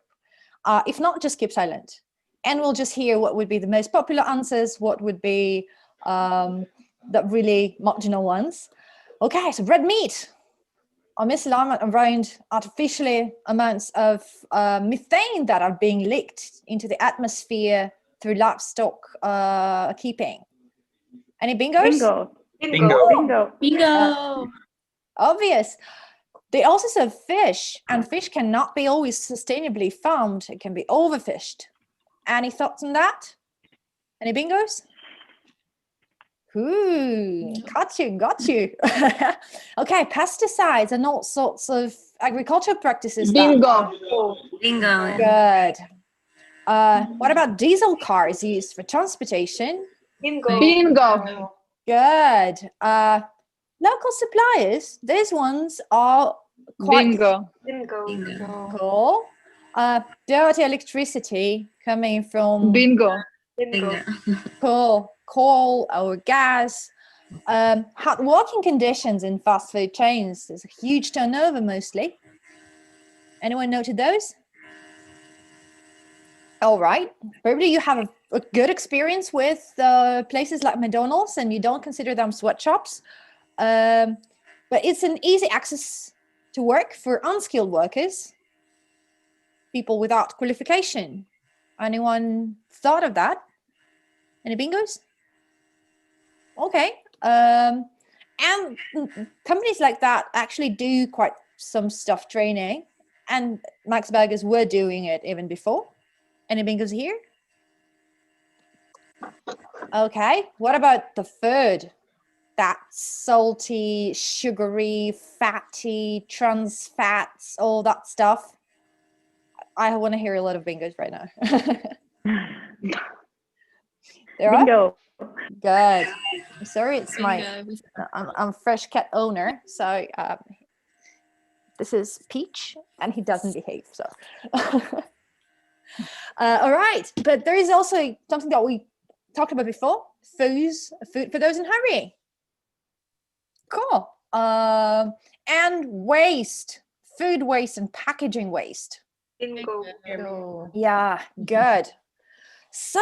If not, just keep silent. And we'll just hear what would be the most popular answers, what would be the really marginal ones. Okay, so red meat, a misalignment around artificially amounts of methane that are being leaked into the atmosphere through livestock keeping. Any bingos? Bingo. Obvious. They also serve fish, and fish cannot be always sustainably farmed. It can be overfished. Any thoughts on that? Any bingos? Ooh, got you. Okay, pesticides and all sorts of agricultural practices. Bingo. Bingo. Good. What about diesel cars used for transportation? Bingo. Good. Local suppliers, these ones are quite Bingo. cool. Dirty electricity coming from Bingo. coal or gas. Hard working conditions in fast food chains. There's a huge turnover mostly. Anyone noted those? All right. Probably you have a good experience with places like McDonald's and you don't consider them sweatshops. But it's an easy access to work for unskilled workers, people without qualification. Anyone thought of that? Any bingos? Okay. And companies like that actually do quite some stuff training, and Max Burgers were doing it even before. Any bingos here? Okay. What about the food? That salty, sugary, fatty, trans fats, all that stuff. I want to hear a lot of bingos right now. There Bingo. are? Good. I'm sorry, it's I'm a fresh cat owner, so this is Peach, and he doesn't behave, so. All right, but there is also something that we talked about before, food for those in a hurry. Cool. And waste, food waste and packaging waste. Bingo. Yeah, good. So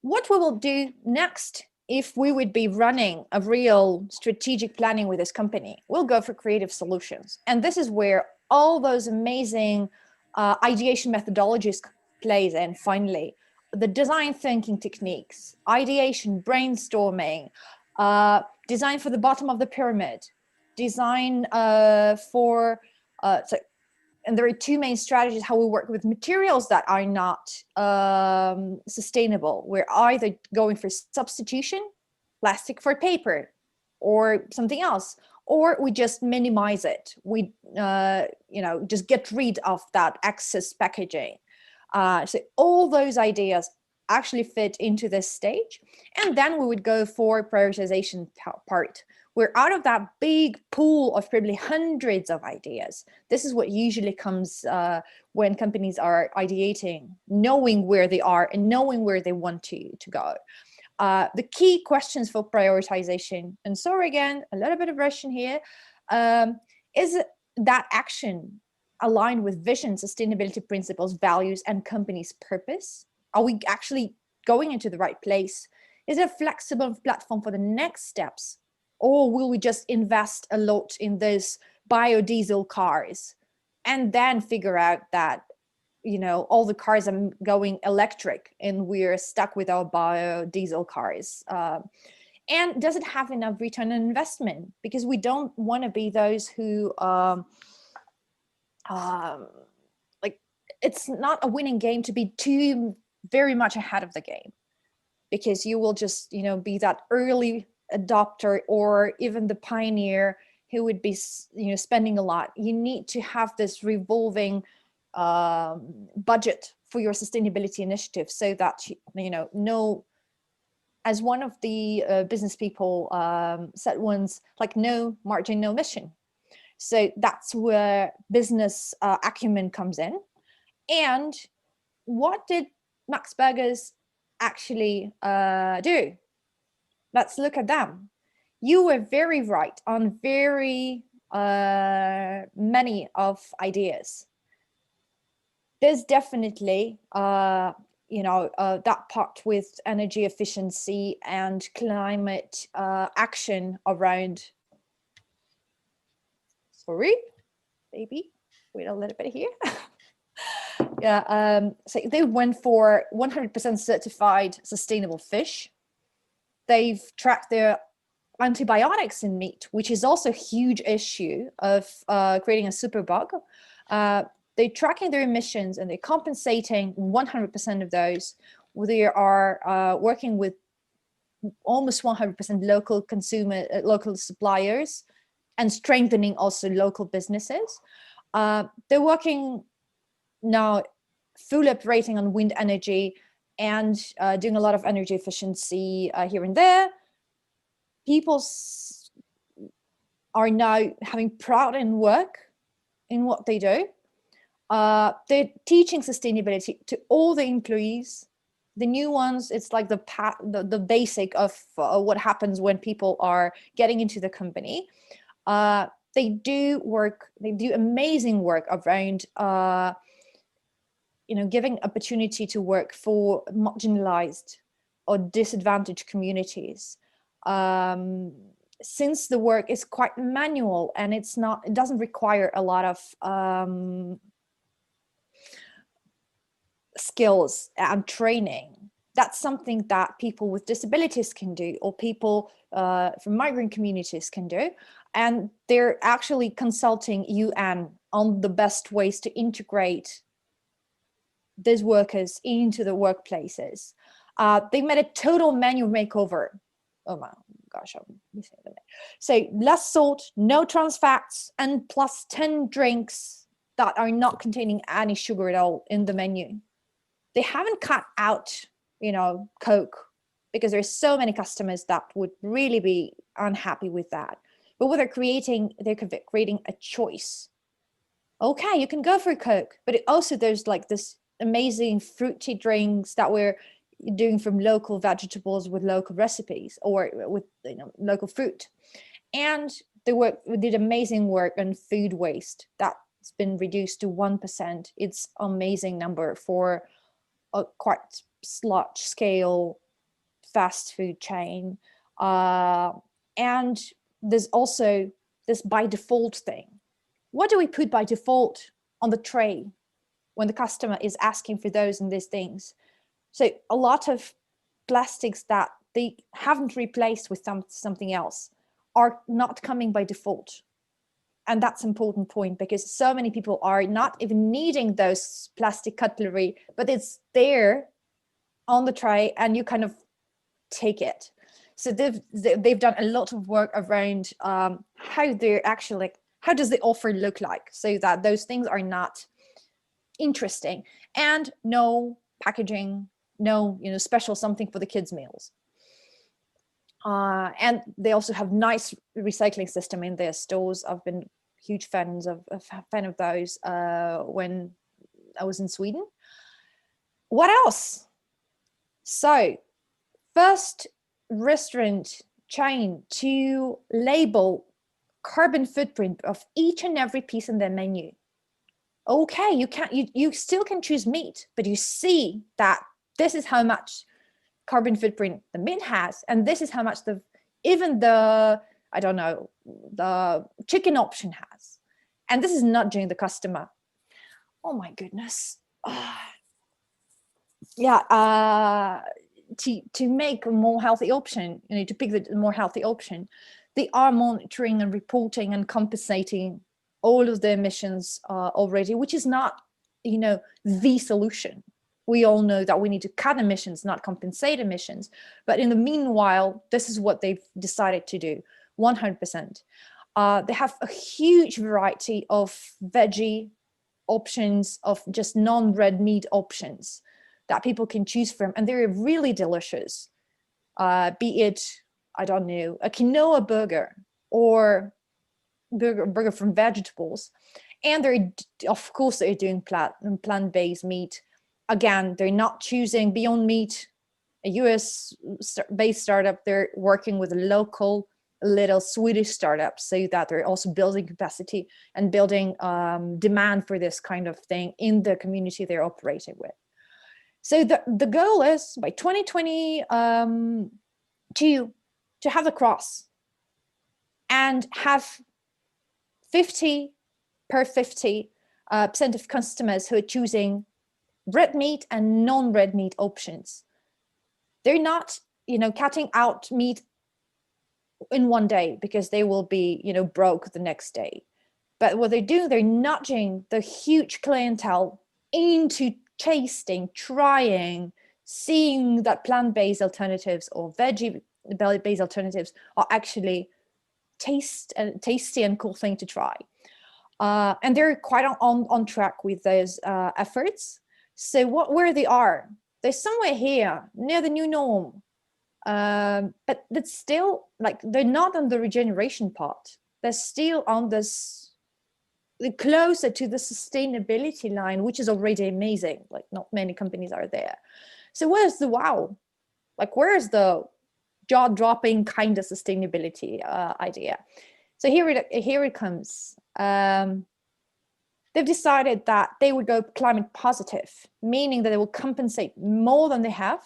what we will do next, if we would be running a real strategic planning with this company, we'll go for creative solutions. And this is where all those amazing ideation methodologies plays in, finally. The design thinking techniques, ideation, brainstorming, design for the bottom of the pyramid, design for, and there are two main strategies how we work with materials that are not sustainable. We're either going for substitution, plastic for paper, or something else, or we just minimize it. We, just get rid of that excess packaging. So all those ideas actually fit into this stage. And then we would go for prioritization part. We're out of that big pool of probably hundreds of ideas. This is what usually comes when companies are ideating, knowing where they are and knowing where they want to go. The key questions for prioritization, and sorry again, a little bit of Russian here, is that action aligned with vision, sustainability principles, values, and company's purpose? Are we actually going into the right place? Is it a flexible platform for the next steps? Or will we just invest a lot in those biodiesel cars and then figure out that, all the cars are going electric and we're stuck with our biodiesel cars? And does it have enough return on investment? Because we don't want to be those who, it's not a winning game to be too very much ahead of the game, because you will just, be that early adopter or even the pioneer who would be, spending a lot. You need to have this revolving budget for your sustainability initiative, so that no, as one of the business people said once, like, no margin, no mission. So that's where business acumen comes in. And what did Max Burgers actually do? Let's look at them. You were very right on very many of ideas. There's definitely, that part with energy efficiency and climate action around. Sorry, baby, wait a little bit here. Yeah, so they went for 100% certified sustainable fish. They've tracked their antibiotics in meat, which is also a huge issue of creating a superbug. They're tracking their emissions and they're compensating 100% of those. They are working with almost 100% local suppliers, and strengthening also local businesses. They're working now fully operating on wind energy and doing a lot of energy efficiency here and there. People are now having pride in work in what they do. They're teaching sustainability to all the employees. The new ones, it's like the basic of what happens when people are getting into the company. They do amazing work around giving opportunity to work for marginalized or disadvantaged communities. Since the work is quite manual and it doesn't require a lot of skills and training, that's something that people with disabilities can do, or people from migrant communities can do. And they're actually consulting UN on the best ways to integrate these workers into the workplaces. They made a total manual makeover. Oh my gosh, I'm missing the name. So less salt, no trans fats, and plus 10 drinks that are not containing any sugar at all in the menu. They haven't cut out, Coke, because there's so many customers that would really be unhappy with that. But what they're creating a choice. Okay, you can go for Coke, but there's like this amazing fruity drinks that we're doing from local vegetables with local recipes, or with local fruit. And we did amazing work on food waste. That's been reduced to 1%. It's an amazing number for a quite large scale fast food chain. And there's also this by default thing. What do we put by default on the tray? when the customer is asking for those and these things. So a lot of plastics that they haven't replaced with something else are not coming by default. And that's an important point, because so many people are not even needing those plastic cutlery, but it's there on the tray and you kind of take it. So they've done a lot of work around how they're actually, how does the offer look like, so that those things are not interesting, and no packaging, no special something for the kids' meals. And they also have nice recycling system in their stores. I've been huge fan of those when I was in Sweden. What else? So, first restaurant chain to label carbon footprint of each and every piece in their menu. Okay, you still can choose meat, but you see that this is how much carbon footprint the meat has, and this is how much even the chicken option has, and this is nudging the customer. Oh my goodness. Yeah, to make a more healthy option, to pick the more healthy option, they are monitoring and reporting and compensating all of the emissions already, which is not the solution. We all know that we need to cut emissions, not compensate emissions. But in the meanwhile, this is what they've decided to do, 100%. They have a huge variety of veggie options, of just non-red meat options that people can choose from. And they're really delicious. Be it, I don't know, a quinoa burger or burger from vegetables. And they're, of course, they're doing plant-based meat. Again, they're not choosing Beyond Meat, a US-based startup. They're working with a local little Swedish startup, so that they're also building capacity and building demand for this kind of thing in the community they're operating with. So the goal is by 2020 to have the cross and have 50% of customers who are choosing red meat and non-red meat options. They're not, cutting out meat in one day, because they will be, broke the next day. But what they're doing, they're nudging the huge clientele into tasting, trying, seeing that plant-based alternatives or veggie-based alternatives are actually tasty and cool thing to try. And they're quite on track with those efforts. So where they are, they're somewhere here near the new norm. But that's still, they're not on the regeneration part. They're still on this, closer to the sustainability line, which is already amazing. Not many companies are there. So where's the wow? Where's the jaw-dropping kind of sustainability idea? So here it comes. They've decided that they would go climate positive, meaning that they will compensate more than they have,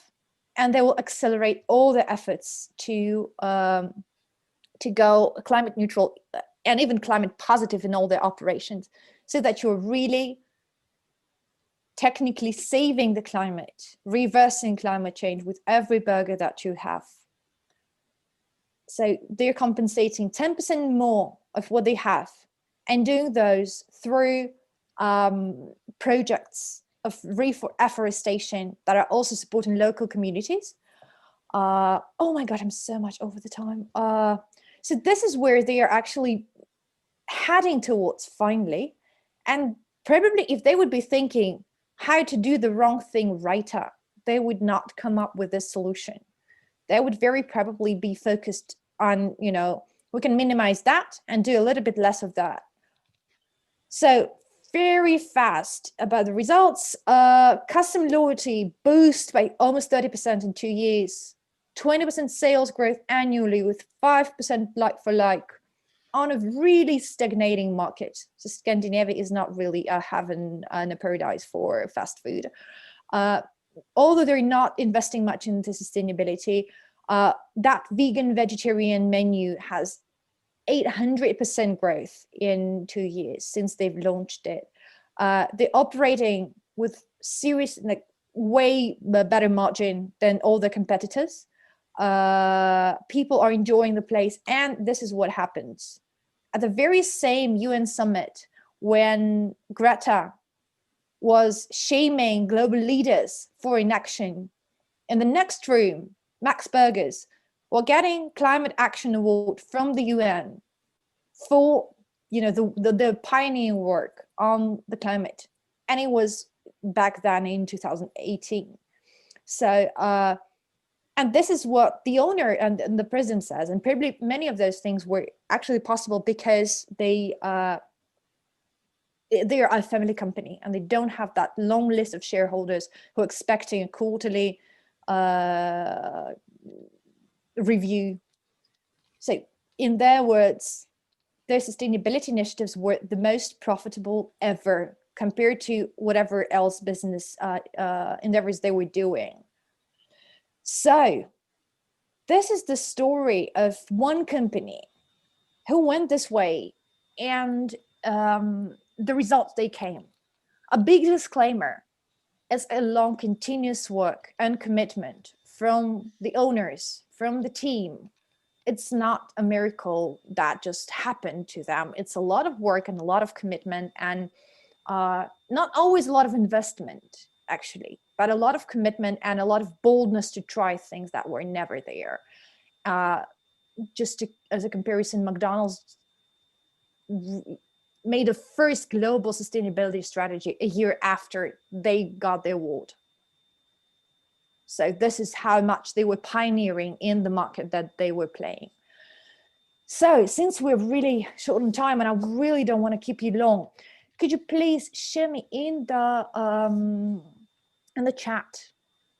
and they will accelerate all their efforts to go climate neutral and even climate positive in all their operations, so that you're really technically saving the climate, reversing climate change with every burger that you have. So they're compensating 10% more of what they have, and doing those through projects of afforestation that are also supporting local communities. Oh my God, I'm so much over the time. So this is where they are actually heading towards finally. And probably if they would be thinking how to do the wrong thing righter, they would not come up with this solution. They would very probably be focused on, we can minimize that and do a little bit less of that. So very fast about the results. Custom loyalty boost by almost 30% in 2 years. 20% sales growth annually with 5% like-for-like on a really stagnating market. So Scandinavia is not really a heaven and a paradise for fast food. Although they're not investing much into sustainability, that vegan vegetarian menu has 800% growth in 2 years since they've launched it. They're operating with serious, like way better margin than all the competitors. People are enjoying the place, and this is what happens. At the very same UN summit, when Greta was shaming global leaders for inaction, in the next room, Max Burgers were getting Climate Action Award from the UN for the pioneering work on the climate, and it was back then in 2018. So and this is what the owner and the president says, and probably many of those things were actually possible because they are a family company and they don't have that long list of shareholders who are expecting a quarterly review. So in their words, their sustainability initiatives were the most profitable ever compared to whatever else business endeavors they were doing. So this is the story of one company who went this way, and the results they came. A big disclaimer: it's a long, continuous work and commitment from the owners, from the team. It's not a miracle that just happened to them. It's a lot of work and a lot of commitment, and not always a lot of investment, actually, but a lot of commitment and a lot of boldness to try things that were never there. As a comparison, McDonald's made a first global sustainability strategy a year after they got the award. So this is how much they were pioneering in the market that they were playing. So since we're really short on time and I really don't want to keep you long, could you please share me in the chat,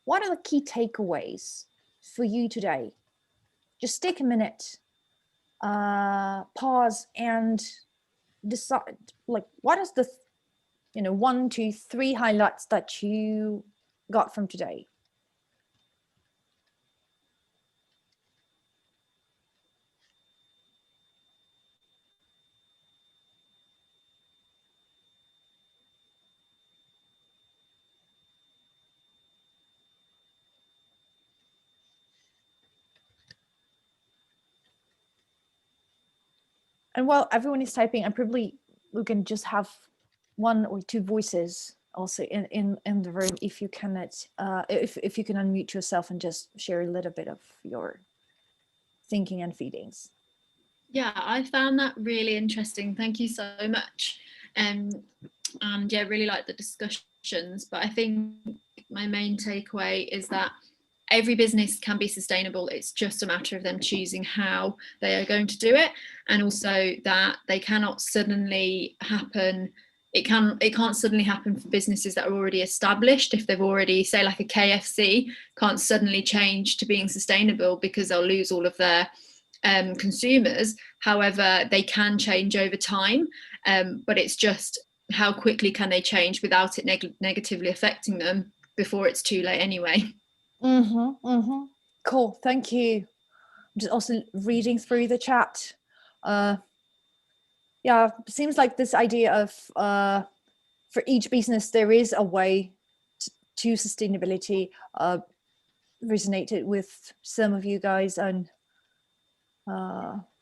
what are the key takeaways for you today? Just take a minute, pause, and decide, like, what is the 1, 2, 3 highlights that you got from today? And while everyone is typing, we can just have 1 or 2 voices also in the room, if you cannot, if you can unmute yourself and just share a little bit of your thinking and feelings. Yeah, I found that really interesting. Thank you so much. And yeah, really like the discussions, but I think my main takeaway is that every business can be sustainable. It's just a matter of them choosing how they are going to do it, and also that they cannot suddenly happen. It can't suddenly happen for businesses that are already established. If they've already, say, like a KFC, can't suddenly change to being sustainable because they'll lose all of their consumers. However, they can change over time, but it's just how quickly can they change without it negatively affecting them before it's too late anyway. Cool, thank you. I'm just also reading through the chat. Yeah, seems like this idea of for each business there is a way to sustainability resonated with some of you guys, and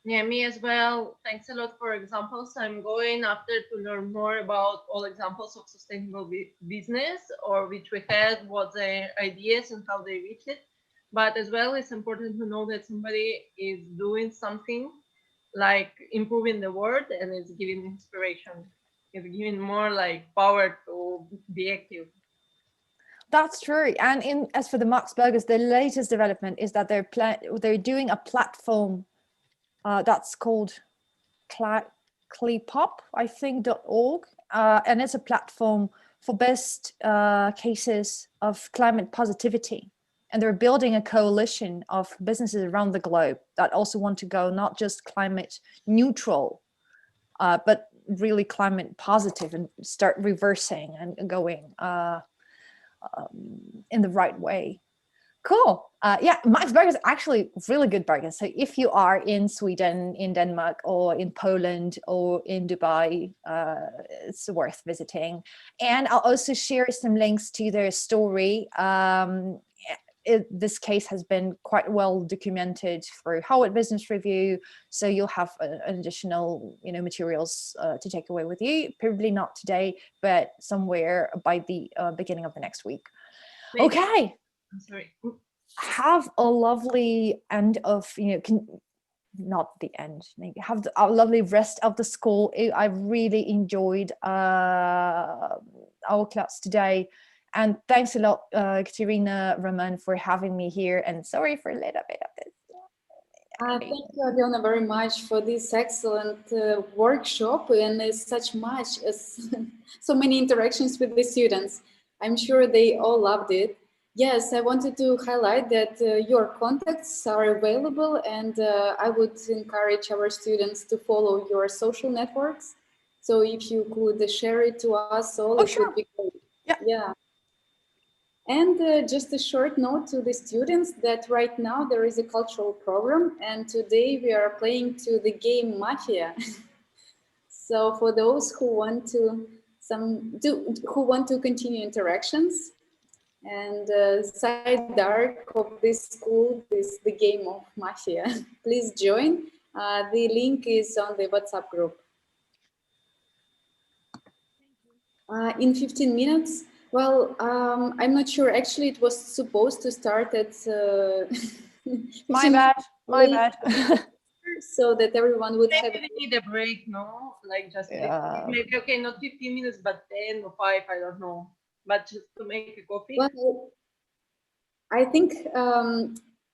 yeah, me as well. Thanks a lot for examples. I'm going after to learn more about all examples of sustainable business, or which we had, what their ideas and how they reach it. But as well, it's important to know that somebody is doing something like improving the world, and it's giving inspiration. It's giving more like power to be active. That's true. And as for the Max Burgers, the latest development is that they're doing a platform that's called ClePop, I think, .org, and it's a platform for best cases of climate positivity. And they're building a coalition of businesses around the globe that also want to go not just climate neutral, but really climate positive and start reversing and going in the right way. Cool. Yeah, Max Burger is actually really good burger. So if you are in Sweden, in Denmark, or in Poland, or in Dubai, it's worth visiting. And I'll also share some links to their story. This case has been quite well documented through Harvard Business Review, so you'll have additional, materials to take away with you. Probably not today, but somewhere by the beginning of the next week. Maybe. Okay. I'm sorry. Have a lovely end of, not the end, maybe have a lovely rest of the school. I really enjoyed our class today. And thanks a lot, Katerina, Roman, for having me here. And sorry for a little bit of this. Thank you, Aliona, very much for this excellent workshop and such much as so many interactions with the students. I'm sure they all loved it. Yes, I wanted to highlight that your contacts are available, and I would encourage our students to follow your social networks. So if you could share it to us all, it would be great. Yeah. And just a short note to the students that right now there is a cultural program, and today we are playing to the game Mafia. So for those who want to continue interactions, and side dark of this school is the game of Mafia. Please join. The link is on the WhatsApp group. In 15 minutes. Well, I'm not sure. Actually, it was supposed to start at. My bad. So that everyone would maybe have. We need a break, no? Like just Yeah. maybe, okay, not 15 minutes, but 10 or 5, I don't know. But just to make a coffee. Well, I think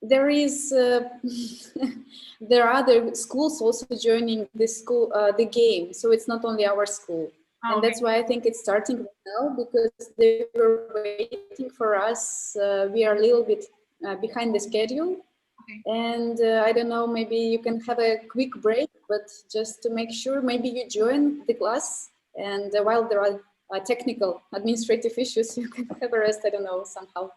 there is there are other schools also joining the game, so it's not only our school. And that's why I think it's starting right now, because they were waiting for us. We are a little bit behind the schedule. Okay. And I don't know, maybe you can have a quick break, but just to make sure, maybe you join the class. And while there are technical administrative issues, you can have a rest, I don't know, somehow.